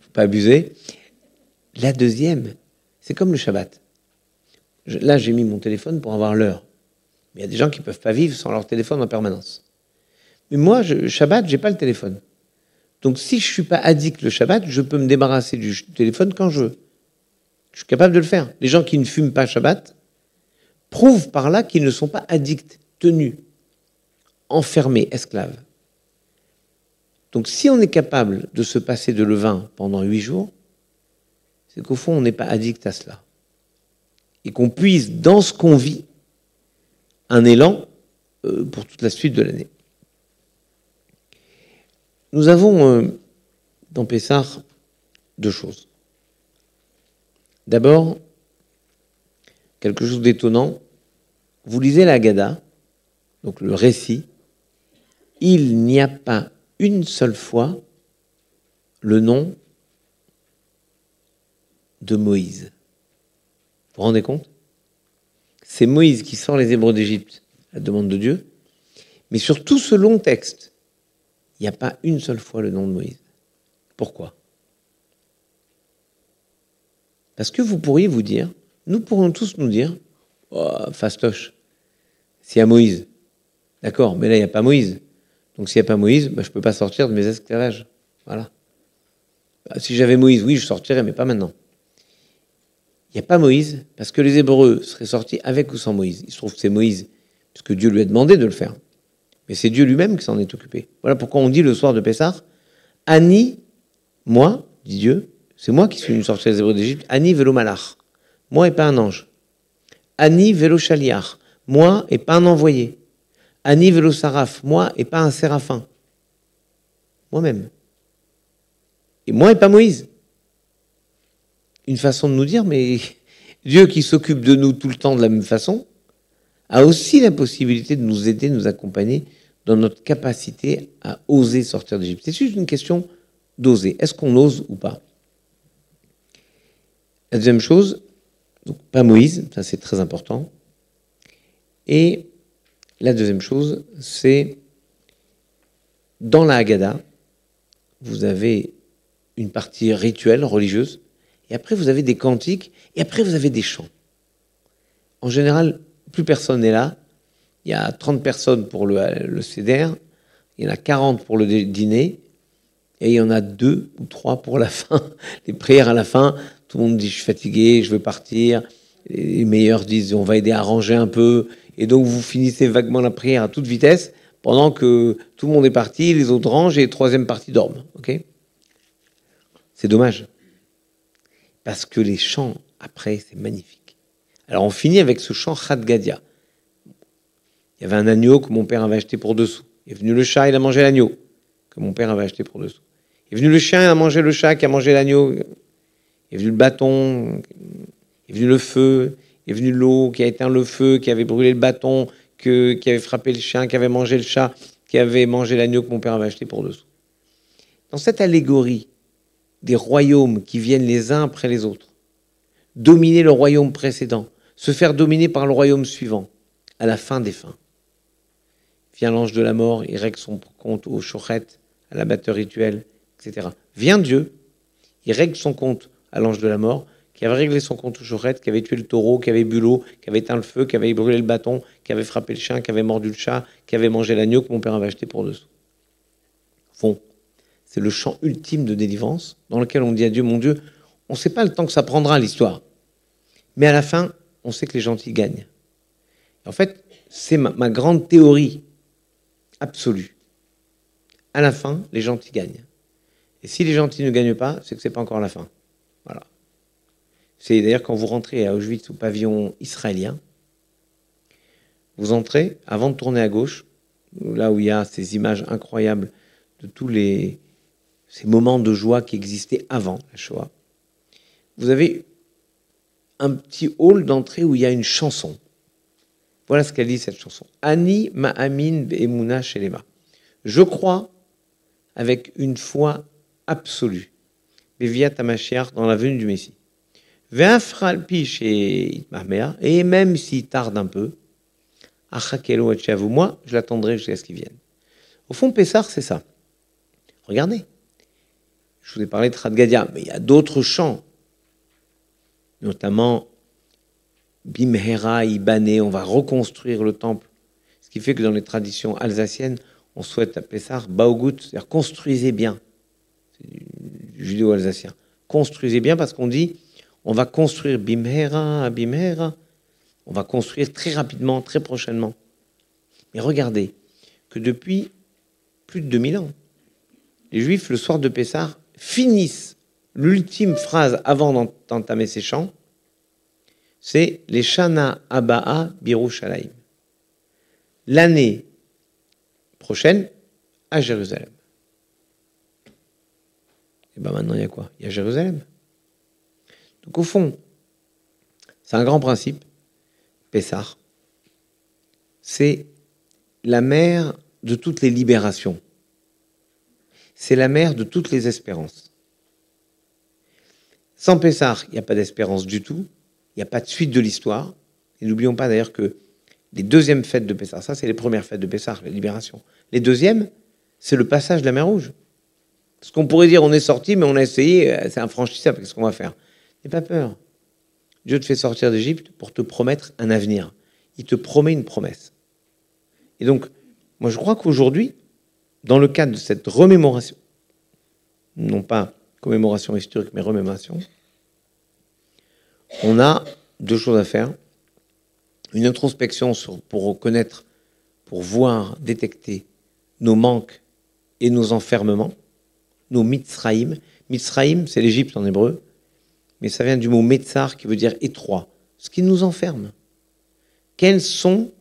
faut pas abuser. La deuxième, c'est comme le Shabbat. Là, j'ai mis mon téléphone pour avoir l'heure. Mais il y a des gens qui ne peuvent pas vivre sans leur téléphone en permanence. Mais moi, Shabbat, j'ai pas le téléphone. Donc si je suis pas addict le Shabbat, je peux me débarrasser du téléphone quand je veux. Je suis capable de le faire. Les gens qui ne fument pas Shabbat prouvent par là qu'ils ne sont pas addicts, tenus, enfermés, esclaves. Donc si on est capable de se passer de levain pendant 8 jours, c'est qu'au fond, on n'est pas addict à cela. Et qu'on puise dans ce qu'on vit un élan pour toute la suite de l'année. Nous avons dans Pessah 2 choses. D'abord, quelque chose d'étonnant. Vous lisez la Haggadah, donc le récit, il n'y a pas une seule fois le nom de Moïse. Vous vous rendez compte? C'est Moïse qui sort les Hébreux d'Égypte à la demande de Dieu. Mais sur tout ce long texte, il n'y a pas une seule fois le nom de Moïse. Pourquoi? Parce que vous pourriez vous dire, nous pourrions tous nous dire, oh, fastoche, s'il y a Moïse. D'accord, mais là, il n'y a pas Moïse. Donc s'il n'y a pas Moïse, je ne peux pas sortir de mes esclavages. Voilà. Si j'avais Moïse, oui, je sortirais, mais pas maintenant. Il n'y a pas Moïse, parce que les Hébreux seraient sortis avec ou sans Moïse. Il se trouve que c'est Moïse, puisque Dieu lui a demandé de le faire. Mais c'est Dieu lui-même qui s'en est occupé. Voilà pourquoi on dit le soir de Pessah, Ani, moi, dit Dieu, c'est moi qui suis venu sortir les Hébreux d'Égypte, Ani velo malach, moi et pas un ange. Ani velo shaliach, moi et pas un envoyé. Ani velo saraf, moi et pas un séraphin. Moi-même. Et moi et pas Moïse. Une façon de nous dire, mais Dieu qui s'occupe de nous tout le temps de la même façon, a aussi la possibilité de nous aider, de nous accompagner dans notre capacité à oser sortir d'Égypte. C'est juste une question d'oser. Est-ce qu'on ose ou pas? La deuxième chose, donc pas Moïse, ça c'est très important. Et la deuxième chose, c'est dans la Haggadah, vous avez une partie rituelle, religieuse, et après vous avez des cantiques, et après vous avez des chants. En général, plus personne n'est là. Il y a 30 personnes pour le seder, il y en a 40 pour le dîner, et il y en a 2 ou 3 pour la fin. Les prières à la fin, tout le monde dit « je suis fatigué, je veux partir ». Les meilleurs disent « on va aider à ranger un peu ». Et donc vous finissez vaguement la prière à toute vitesse, pendant que tout le monde est parti, les autres rangent et les troisième partie dorment. Okay, c'est dommage. Parce que les chants, après, c'est magnifique. Alors on finit avec ce chant Chad Gadia. Il y avait un agneau que mon père avait acheté pour 2 sous. Il est venu le chat, il a mangé l'agneau que mon père avait acheté pour 2 sous. Il est venu le chien, il a mangé le chat qui a mangé l'agneau. Il est venu le bâton, il est venu le feu, il est venu l'eau qui a éteint le feu, qui avait brûlé le bâton, qui avait frappé le chien, qui avait mangé le chat, qui avait mangé l'agneau que mon père avait acheté pour 2 sous. Dans cette allégorie des royaumes qui viennent les uns après les autres, dominer le royaume précédent, se faire dominer par le royaume suivant, à la fin des fins. Vient l'ange de la mort, il règle son compte au shochet, à l'abatteur rituel, etc. Vient Dieu, il règle son compte à l'ange de la mort, qui avait réglé son compte au shochet, qui avait tué le taureau, qui avait bu l'eau, qui avait éteint le feu, qui avait brûlé le bâton, qui avait frappé le chien, qui avait mordu le chat, qui avait mangé l'agneau que mon père avait acheté pour 2 sous. Bon, c'est le chant ultime de délivrance, dans lequel on dit à Dieu, mon Dieu, on ne sait pas le temps que ça prendra l'histoire, mais à la fin, on sait que les gentils gagnent. Et en fait, c'est ma grande théorie absolue. À la fin, les gentils gagnent. Et si les gentils ne gagnent pas, c'est que ce n'est pas encore la fin. Voilà. C'est d'ailleurs quand vous rentrez à Auschwitz au pavillon israélien, vous entrez, avant de tourner à gauche, là où il y a ces images incroyables de tous ces moments de joie qui existaient avant la Shoah, vous avez un petit hall d'entrée où il y a une chanson. Voilà ce qu'elle dit, cette chanson. Ani ma'amin be'emuna shelema. Je crois avec une foi absolue. Beviat HaMashiach, dans la venue du Messie. Ve'afralpi chez Itmahmea, et même s'il tarde un peu, achakelo etchavu, moi, je l'attendrai jusqu'à ce qu'il vienne. Au fond, Pessah, c'est ça. Regardez. Je vous ai parlé de Chad Gadia, mais il y a d'autres chants, notamment Bimhera, Ibané, on va reconstruire le temple. Ce qui fait que dans les traditions alsaciennes, on souhaite à Pessah, Baugut, c'est-à-dire construisez bien. C'est du judéo-alsacien. Construisez bien parce qu'on dit, on va construire Bimhera, Bimhera, on va construire très rapidement, très prochainement. Mais regardez que depuis plus de 2000 ans, les Juifs, le soir de Pessah, finissent l'ultime phrase avant d'entamer ces chants, c'est les Shana Aba'a Birushalayim. L'année prochaine à Jérusalem. Et bien maintenant, il y a quoi? Il y a Jérusalem. Donc au fond, c'est un grand principe, Pessah. C'est la mère de toutes les libérations. C'est la mère de toutes les espérances. Sans Pessah, il n'y a pas d'espérance du tout. Il n'y a pas de suite de l'histoire. Et n'oublions pas d'ailleurs que les deuxièmes fêtes de Pessah, ça c'est les premières fêtes de Pessah, la libération. Les deuxièmes, c'est le passage de la mer Rouge. Parce qu'on pourrait dire on est sorti, mais on a essayé, c'est infranchissable, qu'est-ce qu'on va faire? N'aie pas peur. Dieu te fait sortir d'Égypte pour te promettre un avenir. Il te promet une promesse. Et donc, moi je crois qu'aujourd'hui, dans le cadre de cette remémoration, non pas commémoration historique, mais remémoration, on a 2 choses à faire. Une introspection pour reconnaître, pour voir, détecter nos manques et nos enfermements, nos mitzraïm. Mitzraïm, c'est l'Égypte en hébreu, mais ça vient du mot metzar qui veut dire étroit, ce qui nous enferme. Quelles sont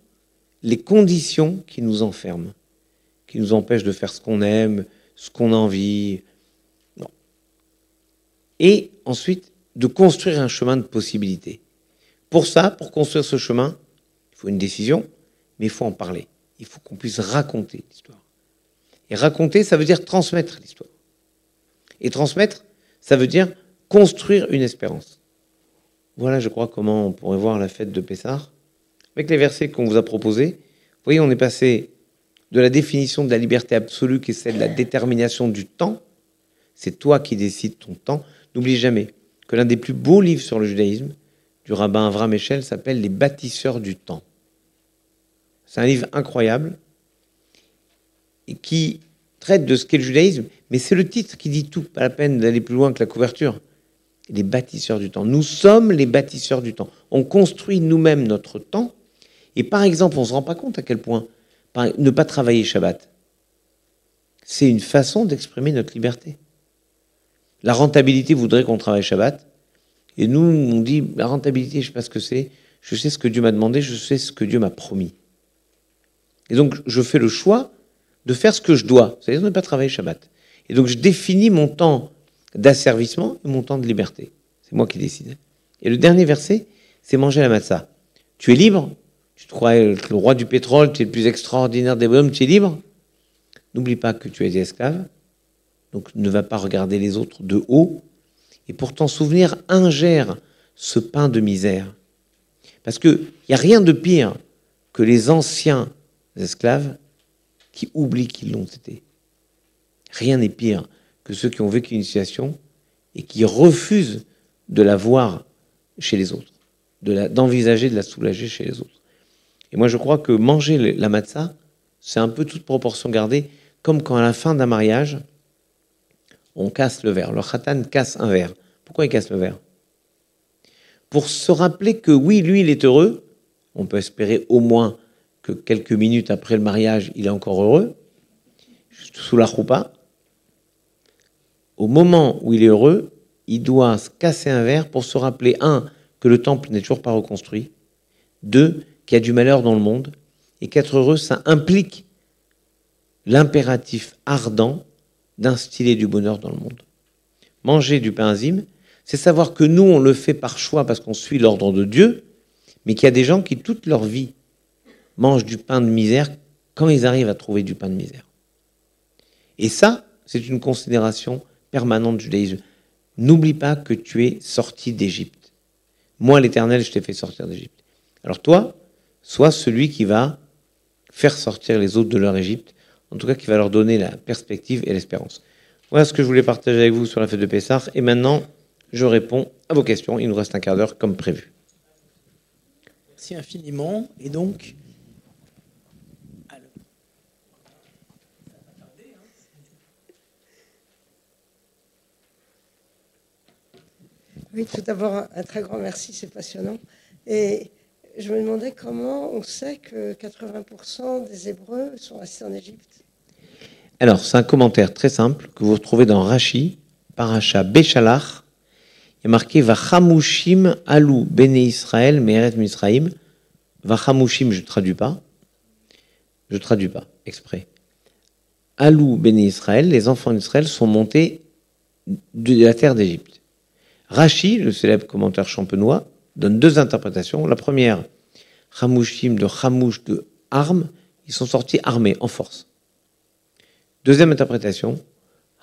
les conditions qui nous enferment, qui nous empêchent de faire ce qu'on aime, ce qu'on a envie? Non. Et ensuite, de construire un chemin de possibilités. Pour ça, pour construire ce chemin, il faut une décision, mais il faut en parler. Il faut qu'on puisse raconter l'histoire. Et raconter, ça veut dire transmettre l'histoire. Et transmettre, ça veut dire construire une espérance. Voilà, je crois, comment on pourrait voir la fête de Pessah. Avec les versets qu'on vous a proposés, vous voyez, on est passé de la définition de la liberté absolue, qui est celle de la détermination du temps. C'est toi qui décides ton temps. N'oublie jamais que l'un des plus beaux livres sur le judaïsme, du rabbin Avraham Eshel, s'appelle « Les bâtisseurs du temps ». C'est un livre incroyable et qui traite de ce qu'est le judaïsme, mais c'est le titre qui dit tout, pas la peine d'aller plus loin que la couverture. Les bâtisseurs du temps. Nous sommes les bâtisseurs du temps. On construit nous-mêmes notre temps. Et par exemple, on ne se rend pas compte à quel point ne pas travailler Shabbat, c'est une façon d'exprimer notre liberté. La rentabilité voudrait qu'on travaille Shabbat. Et nous, on dit, la rentabilité, je ne sais pas ce que c'est. Je sais ce que Dieu m'a demandé, je sais ce que Dieu m'a promis. Et donc, je fais le choix de faire ce que je dois, c'est-à-dire de ne pas travailler Shabbat. Et donc, je définis mon temps d'asservissement et mon temps de liberté. C'est moi qui décide. Et le dernier verset, c'est manger la matzah. Tu es libre, tu te crois être le roi du pétrole, tu es le plus extraordinaire des bonhommes, tu es libre. N'oublie pas que tu es esclave, donc ne va pas regarder les autres de haut. Et pour t'en souvenir, ingère ce pain de misère. Parce qu'il n'y a rien de pire que les anciens esclaves qui oublient qu'ils l'ont été. Rien n'est pire que ceux qui ont vécu une situation et qui refusent de la voir chez les autres, d'envisager de la soulager chez les autres. Et moi, je crois que manger la matzah, c'est un peu toute proportion gardée, comme quand à la fin d'un mariage, on casse le verre. Le khatan casse un verre. Pourquoi il casse le verre? Pour se rappeler que oui, lui, il est heureux. On peut espérer au moins que quelques minutes après le mariage, il est encore heureux, sous la choupa. Au moment où il est heureux, il doit se casser un verre pour se rappeler, un, que le temple n'est toujours pas reconstruit, deux, qu'il y a du malheur dans le monde, et qu'être heureux, ça implique l'impératif ardent d'instiller du bonheur dans le monde. Manger du pain azim, c'est savoir que nous, on le fait par choix parce qu'on suit l'ordre de Dieu, mais qu'il y a des gens qui, toute leur vie, mangent du pain de misère quand ils arrivent à trouver du pain de misère. Et ça, c'est une considération permanente du judaïsme. N'oublie pas que tu es sorti d'Égypte. Moi, l'Éternel, je t'ai fait sortir d'Égypte. Alors toi, sois celui qui va faire sortir les autres de leur Égypte, en tout cas qui va leur donner la perspective et l'espérance. Voilà ce que je voulais partager avec vous sur la fête de Pessah. Et maintenant, je réponds à vos questions. Il nous reste un quart d'heure comme prévu. Merci infiniment. Et donc, oui, tout d'abord, un très grand merci, c'est passionnant. Et je me demandais comment on sait que 80% des Hébreux sont restés en Égypte. Alors, c'est un commentaire très simple que vous retrouvez dans Rashi, Parasha Béchalach. Il y a marqué Vachamushim alou bene Israël me'eret Misraïm. Vachamushim, je ne traduis pas. Je ne traduis pas, exprès. Alou bene Israël, les enfants d'Israël sont montés de la terre d'Égypte. Rashi, le célèbre commentaire champenois, donne deux interprétations. La première, Chamushim de Chamouche de armes, ils sont sortis armés, en force. Deuxième interprétation,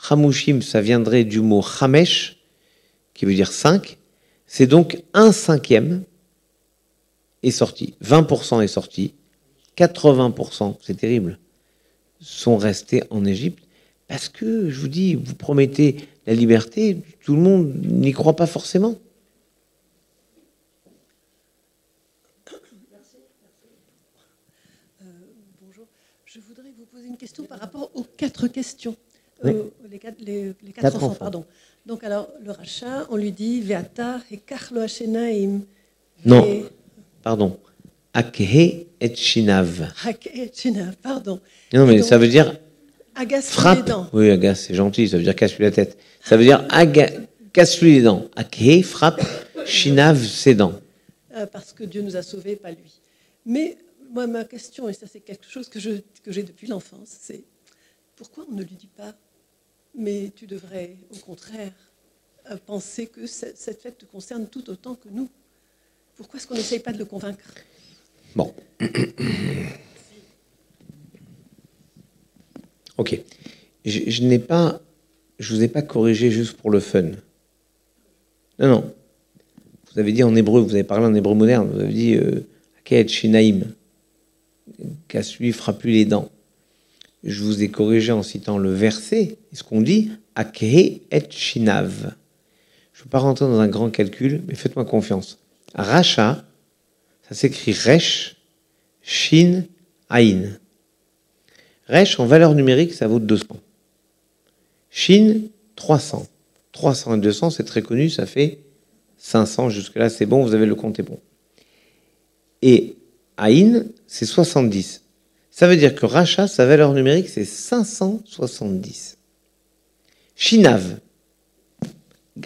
Chamushim, ça viendrait du mot Chamesh, qui veut dire 5. C'est donc 1/5 est sorti. 20% est sorti. 80%, c'est terrible, sont restés en Égypte. Parce que, je vous dis, vous promettez la liberté, tout le monde n'y croit pas forcément. Merci. Bonjour. Je voudrais vous poser une question par rapport aux 4 questions. Oui. Les quatre enfants, pardon. Donc, alors, le rachat, on lui dit Veata et Karlo Hashenaim. Non, pardon. Akhe et Shinav. Pardon. Non, mais donc, ça veut dire agace frappe. les dents. Oui, agace, c'est gentil, ça veut dire casse-lui la tête. Ça veut dire casse-lui les dents. Akhe, frappe, Shinav, ses dents. Parce que Dieu nous a sauvés, pas lui. Mais moi, ma question, et ça c'est quelque chose que j'ai depuis l'enfance, c'est pourquoi on ne lui dit pas mais tu devrais, au contraire, penser que cette fête te concerne tout autant que nous. Pourquoi est-ce qu'on n'essaye pas de le convaincre? Bon. Ok. Je vous ai pas corrigé juste pour le fun. Non, non. Vous avez dit en hébreu, vous avez parlé en hébreu moderne, vous avez dit Akehet Shinaim, Kasui frappe les dents. Je vous ai corrigé en citant le verset, ce qu'on dit Akehet Shinav. Je ne veux pas rentrer dans un grand calcul, mais faites-moi confiance. Racha, ça s'écrit Resh, Shin, Aïn. Resh, en valeur numérique, ça vaut 200. Shin, 300. 300 et 200, c'est très connu, ça fait 500. Jusque-là, c'est bon, vous avez le compte est bon. Et Aïn, c'est 70. Ça veut dire que Racha, sa valeur numérique, c'est 570. Shinav,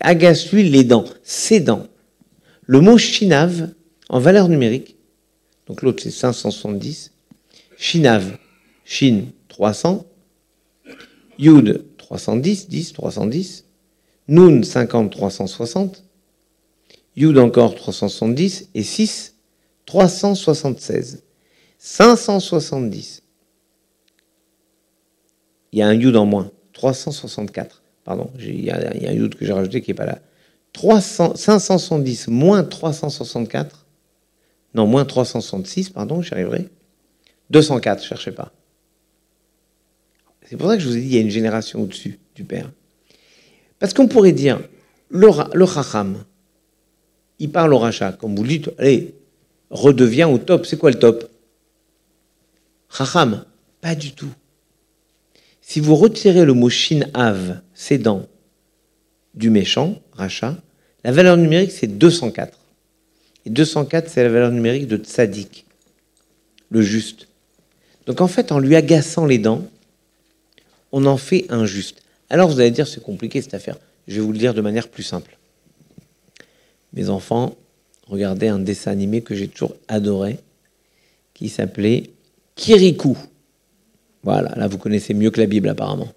agace-lui les dents, ses dents. Le mot Shinav, en valeur numérique, donc l'autre c'est 570, Shinav, Shin 300, Yud 310, 10, 310, Nun 50, 360, Yud encore 370, et 6, 376. 570. Il y a un Yud en moins, 364. Pardon, il y a un Yud que j'ai rajouté qui n'est pas là. 570 moins 364, non, moins 366, pardon, j'y arriverai. 204, ne cherchez pas. C'est pour ça que je vous ai dit, il y a une génération au-dessus du Père. Parce qu'on pourrait dire, le Chacham, il parle au Racha, comme vous le dites, allez, redeviens au top. C'est quoi le top? Chacham, pas du tout. Si vous retirez le mot Shin-Av, ses dents, du méchant, Racha, la valeur numérique, c'est 204. Et 204, c'est la valeur numérique de Tzadik, le juste. Donc en fait, en lui agaçant les dents, on en fait un juste. Alors vous allez dire, c'est compliqué cette affaire. Je vais vous le dire de manière plus simple. Mes enfants regardaient un dessin animé que j'ai toujours adoré, qui s'appelait Kirikou. Voilà, là vous connaissez mieux que la Bible apparemment.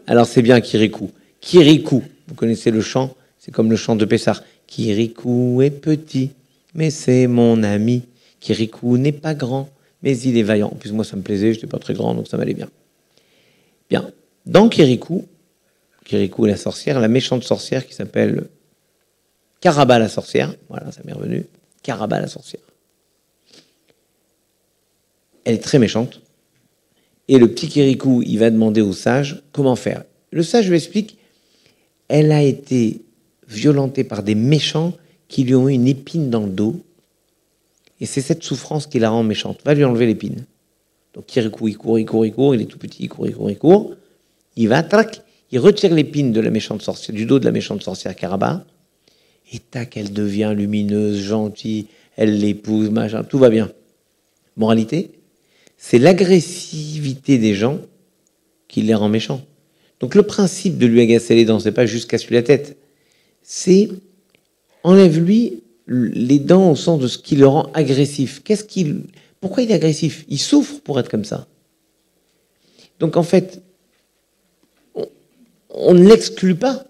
Alors c'est bien Kirikou. Kirikou, vous connaissez le chant, c'est comme le chant de Pessah. Kirikou est petit, mais c'est mon ami. Kirikou n'est pas grand, mais il est vaillant. En plus moi ça me plaisait, je n'étais pas très grand, donc ça m'allait bien. Bien, dans Kirikou et la sorcière, la méchante sorcière qui s'appelle Karaba la sorcière, voilà, ça m'est revenu, Karaba la sorcière. Elle est très méchante. Et le petit Kirikou, il va demander au sage comment faire. Le sage lui explique, elle a été violentée par des méchants qui lui ont eu une épine dans le dos. Et c'est cette souffrance qui la rend méchante. Va lui enlever l'épine. Donc Kirikou, il court, il est tout petit, il court. Il va, trac, il retire l'épine de la méchante sorcière, du dos de la méchante sorcière Karaba. Et tac, elle devient lumineuse, gentille, elle l'épouse, machin, tout va bien. Moralité, c'est l'agressivité des gens qui les rend méchants. Donc le principe de lui agacer les dents, c'est pas juste casse-lui la tête. C'est enlève-lui les dents au sens de ce qui le rend agressif. Pourquoi il est agressif? Il souffre pour être comme ça. Donc en fait, on ne l'exclut pas.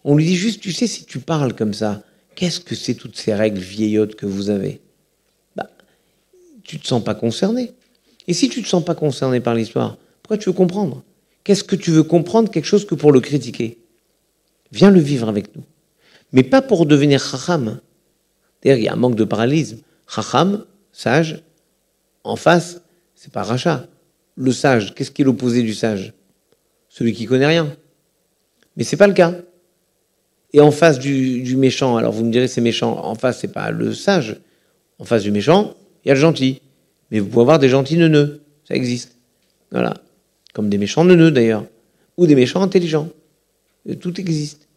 On lui dit juste, tu sais, si tu parles comme ça, qu'est-ce que c'est toutes ces règles vieillottes que vous avez? Tu ne te sens pas concerné. Et si tu ne te sens pas concerné par l'histoire, pourquoi tu veux comprendre? Qu'est-ce que tu veux comprendre? Quelque chose que pour le critiquer. Viens le vivre avec nous. Mais pas pour devenir chacham. D'ailleurs, il y a un manque de parallélisme. Chacham, sage, en face, c'est pas Racha. Le sage, qu'est-ce qui est l'opposé du sage? Celui qui connaît rien. Mais c'est pas le cas. Et en face du méchant, alors vous me direz c'est méchant, en face c'est pas le sage. En face du méchant, il y a le gentil. Mais vous pouvez avoir des gentils neuneux. Ça existe. Voilà. Comme des méchants neuneux d'ailleurs. Ou des méchants intelligents. Tout existe.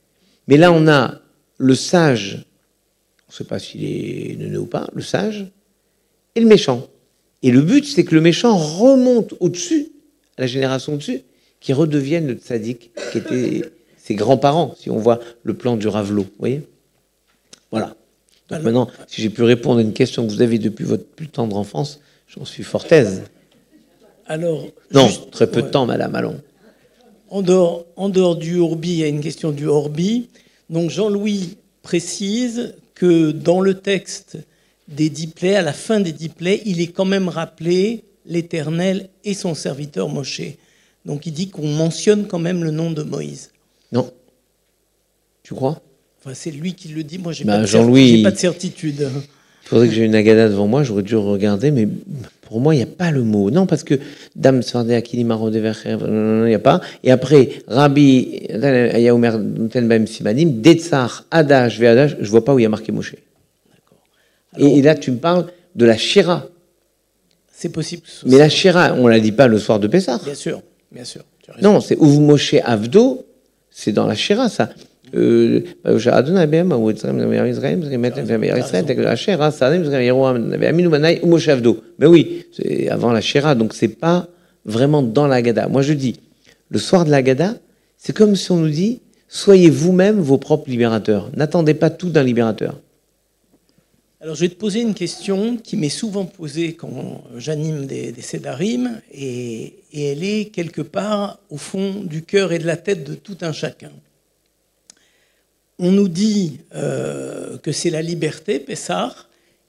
Mais là, on a le sage. On ne sait pas s'il est neuneux ou pas. Le sage et le méchant. Et le but, c'est que le méchant remonte au-dessus, à la génération au-dessus, qui redevienne le tzaddik, qui était ses grands-parents, si on voit le plan du Ravelot. Vous voyez? Voilà. Donc maintenant, si j'ai pu répondre à une question que vous avez depuis votre plus tendre enfance, j'en suis fort aise. Alors, non, très peu de temps, madame, allons. En dehors du Orbi, il y a une question du Orbi. Donc Jean-Louis précise que dans le texte, des 10 plaies, à la fin des 10 plaies, il est quand même rappelé l'Éternel et son serviteur Moshe. Donc il dit qu'on mentionne quand même le nom de Moïse. Non. Tu crois? Enfin, c'est lui qui le dit, moi j'ai Bah, pas, Jean-Louis, pas de certitude. il faudrait que j'ai une Agada devant moi, j'aurais dû regarder, mais pour moi, il n'y a pas le mot. Non, parce que Dam Sfardé Akili Marode Vercher, il n'y a pas. Et après, Rabbi Ayaoumer Tenbaim Simanim, Detzar, Adash, Veadash, je ne vois pas où il y a marqué Moshe. Et là, tu me parles de la Shira. C'est possible. Mais la Shira, on ne la dit pas le soir de Pessah. Bien sûr, bien sûr. Tu as raison. Non, c'est Uv Moshe Avdo, c'est dans la Shira, ça. Adonai Bem, ou Israël, la Shira, ça, Aminu Manai, ou Moshe Avdo. Mais oui, c'est avant la Shira, donc c'est pas vraiment dans la Haggadah. Moi, je dis, le soir de la Haggadah, c'est comme si on nous dit, soyez vous-même vos propres libérateurs. N'attendez pas tout d'un libérateur. Alors, je vais te poser une question qui m'est souvent posée quand j'anime des sédarim, et elle est quelque part au fond du cœur et de la tête de tout un chacun. On nous dit que c'est la liberté, Pessah,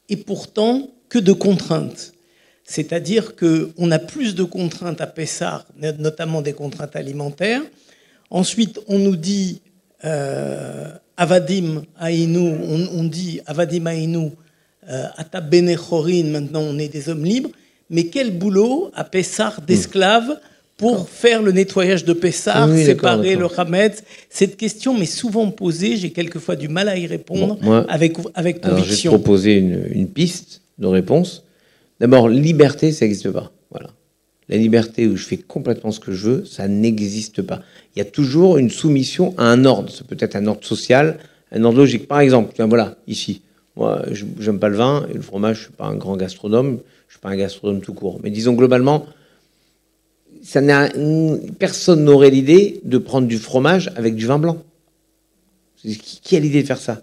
et pourtant que de contraintes. C'est-à-dire qu'on a plus de contraintes à Pessah, notamment des contraintes alimentaires. Ensuite, on nous dit Avadim Aïnou, on dit Avadim Aïnou, Ata Benechorin, maintenant on est des hommes libres. Mais quel boulot à Pessah d'esclaves pour faire le nettoyage de Pessah, oui, séparer d'accord. le Hametz? Cette question m'est souvent posée, j'ai quelquefois du mal à y répondre, Bon, moi, avec alors, je vais te conviction. proposer une piste de réponse. D'abord, liberté, ça n'existe pas. Voilà. La liberté où je fais complètement ce que je veux, ça n'existe pas. Il y a toujours une soumission à un ordre. C'est peut-être un ordre social, un ordre logique. Par exemple, tiens, voilà, ici, moi, je n'aime pas le vin et le fromage, je ne suis pas un grand gastronome, je ne suis pas un gastronome tout court. Mais disons globalement, personne n'aurait l'idée de prendre du fromage avec du vin blanc. Qui a l'idée de faire ça?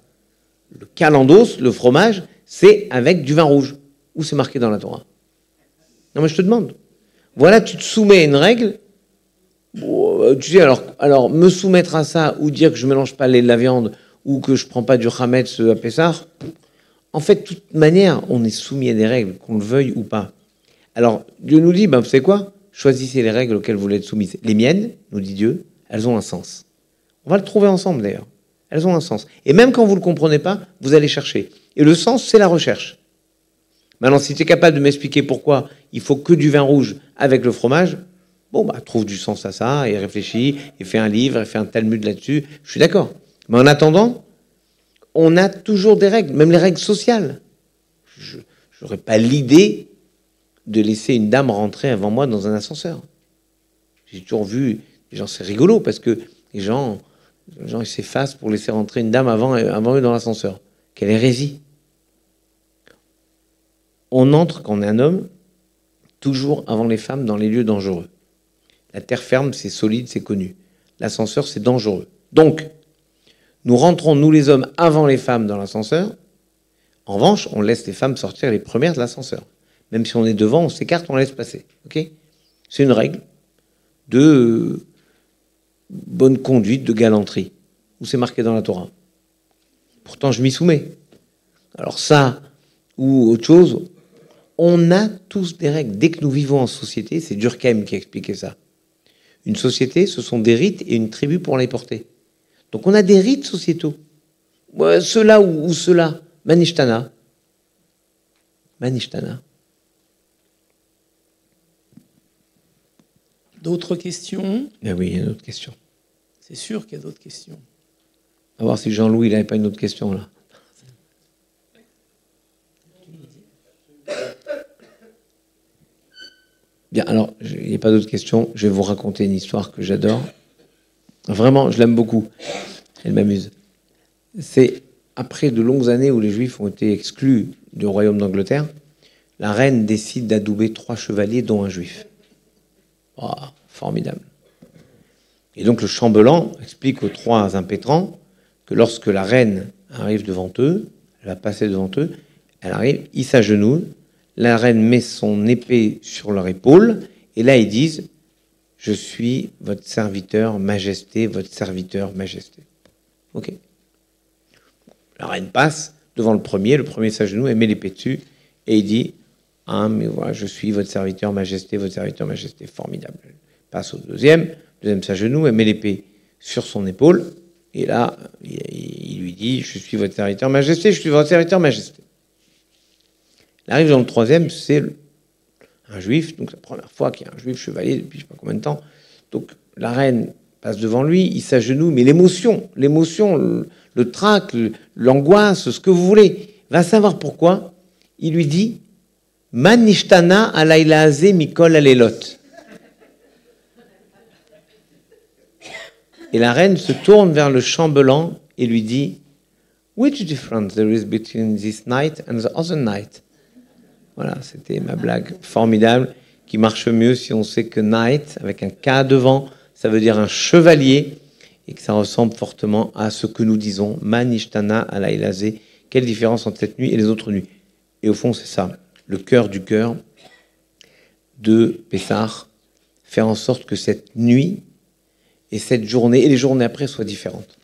Le calandos, le fromage, c'est avec du vin rouge. Où c'est marqué dans la Torah? Non, mais je te demande. Voilà, tu te soumets à une règle. Tu sais, alors me soumettre à ça ou dire que je ne mélange pas de la viande ou que je ne prends pas du chametz à Pessah, en fait, de toute manière, on est soumis à des règles, qu'on le veuille ou pas. Alors, Dieu nous dit, vous savez quoi? Choisissez les règles auxquelles vous voulez être soumis. Les miennes, nous dit Dieu, elles ont un sens. On va le trouver ensemble, d'ailleurs. Elles ont un sens. Et même quand vous ne le comprenez pas, vous allez chercher. Et le sens, c'est la recherche. Maintenant, si tu es capable de m'expliquer pourquoi il faut que du vin rouge avec le fromage, trouve du sens à ça, et réfléchis, et fais un livre, et fais un Talmud là-dessus. Je suis d'accord. Mais en attendant, on a toujours des règles, même les règles sociales. Je n'aurais pas l'idée de laisser une dame rentrer avant moi dans un ascenseur. J'ai toujours vu les gens, c'est rigolo, parce que les gens ils s'effacent pour laisser rentrer une dame avant eux dans l'ascenseur. Quelle hérésie! On entre, quand on est un homme, toujours avant les femmes dans les lieux dangereux. La terre ferme, c'est solide, c'est connu. L'ascenseur, c'est dangereux. Donc, nous rentrons, nous les hommes, avant les femmes dans l'ascenseur. En revanche, on laisse les femmes sortir les premières de l'ascenseur. Même si on est devant, on s'écarte, on laisse passer. Okay? C'est une règle de bonne conduite, de galanterie, où c'est marqué dans la Torah. Pourtant, je m'y soumets. Alors ça, ou autre chose, on a tous des règles. Dès que nous vivons en société, c'est Durkheim qui a expliqué ça. Une société, ce sont des rites et une tribu pour les porter. Donc on a des rites sociétaux. Ceux-là ou ceux-là. Manishtana. Manishtana. D'autres questions? Ben oui, il y a une autre question. C'est sûr qu'il y a d'autres questions. On va voir si Jean-Louis n'avait pas une autre question là. Bien, alors, il n'y a pas d'autres questions. Je vais vous raconter une histoire que j'adore. Vraiment, je l'aime beaucoup. Elle m'amuse. C'est après de longues années où les Juifs ont été exclus du royaume d'Angleterre, la reine décide d'adouber 3 chevaliers, dont un Juif. Oh, formidable. Et donc le chambellan explique aux 3 impétrants que lorsque la reine arrive devant eux, elle va passer devant eux, elle arrive, ils s'agenouillent, la reine met son épée sur leur épaule, et là ils disent « Je suis votre serviteur, majesté, votre serviteur, majesté. » Ok. La reine passe, devant le premier s'agenouille et met l'épée dessus, et il dit « Ah, mais voilà, je suis votre serviteur majesté, formidable. » Il passe au deuxième s'agenouille et met l'épée sur son épaule, et là, il lui dit « Je suis votre serviteur majesté, je suis votre serviteur majesté. » Il arrive dans le troisième, c'est un juif, donc c'est la première fois qu'il y a un juif chevalier depuis je ne sais pas combien de temps. Donc la reine passe devant lui, il s'agenouille, mais l'émotion, le trac, l'angoisse, ce que vous voulez, va savoir pourquoi. Il lui dit « Manishtana alaylaze mikol alelot ». Et la reine se tourne vers le chambellan et lui dit « Which difference there is between this night and the other night ?» Voilà, c'était ma blague formidable, qui marche mieux si on sait que knight, avec un K devant, ça veut dire un chevalier, et que ça ressemble fortement à ce que nous disons, Manishtana alaylaze. Quelle différence entre cette nuit et les autres nuits? Et au fond, c'est ça, le cœur du cœur de Pessah, faire en sorte que cette nuit et cette journée, et les journées après, soient différentes.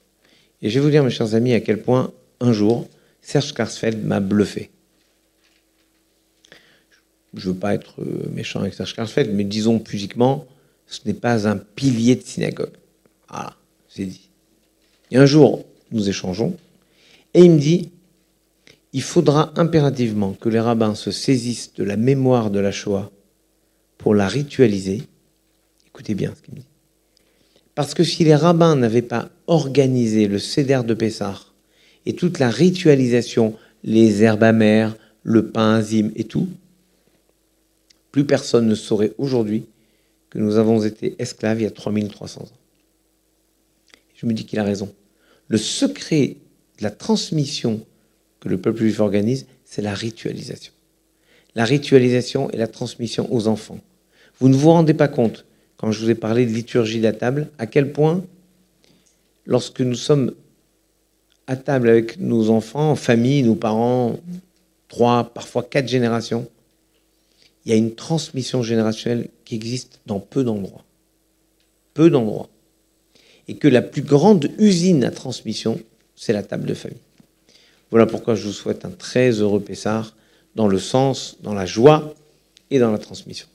Et je vais vous dire, mes chers amis, à quel point, un jour, Serge Klarsfeld m'a bluffé. Je ne veux pas être méchant avec Serge Klarsfeld, mais disons pudiquement, ce n'est pas un pilier de synagogue. Voilà, c'est dit. Et un jour, nous échangeons, et il me dit, il faudra impérativement que les rabbins se saisissent de la mémoire de la Shoah pour la ritualiser. Écoutez bien ce qu'il me dit. Parce que si les rabbins n'avaient pas organisé le Seder de Pessah et toute la ritualisation, les herbes amères, le pain azim et tout, plus personne ne saurait aujourd'hui que nous avons été esclaves il y a 3300 ans. Je me dis qu'il a raison. Le secret de la transmission que le peuple juif organise, c'est la ritualisation. La ritualisation et la transmission aux enfants. Vous ne vous rendez pas compte, quand je vous ai parlé de liturgie de la table, à quel point, lorsque nous sommes à table avec nos enfants, en famille, nos parents, 3, parfois 4 générations, il y a une transmission générationnelle qui existe dans peu d'endroits. Peu d'endroits. Et que la plus grande usine à transmission, c'est la table de famille. Voilà pourquoi je vous souhaite un très heureux Pessah, dans le sens, dans la joie et dans la transmission.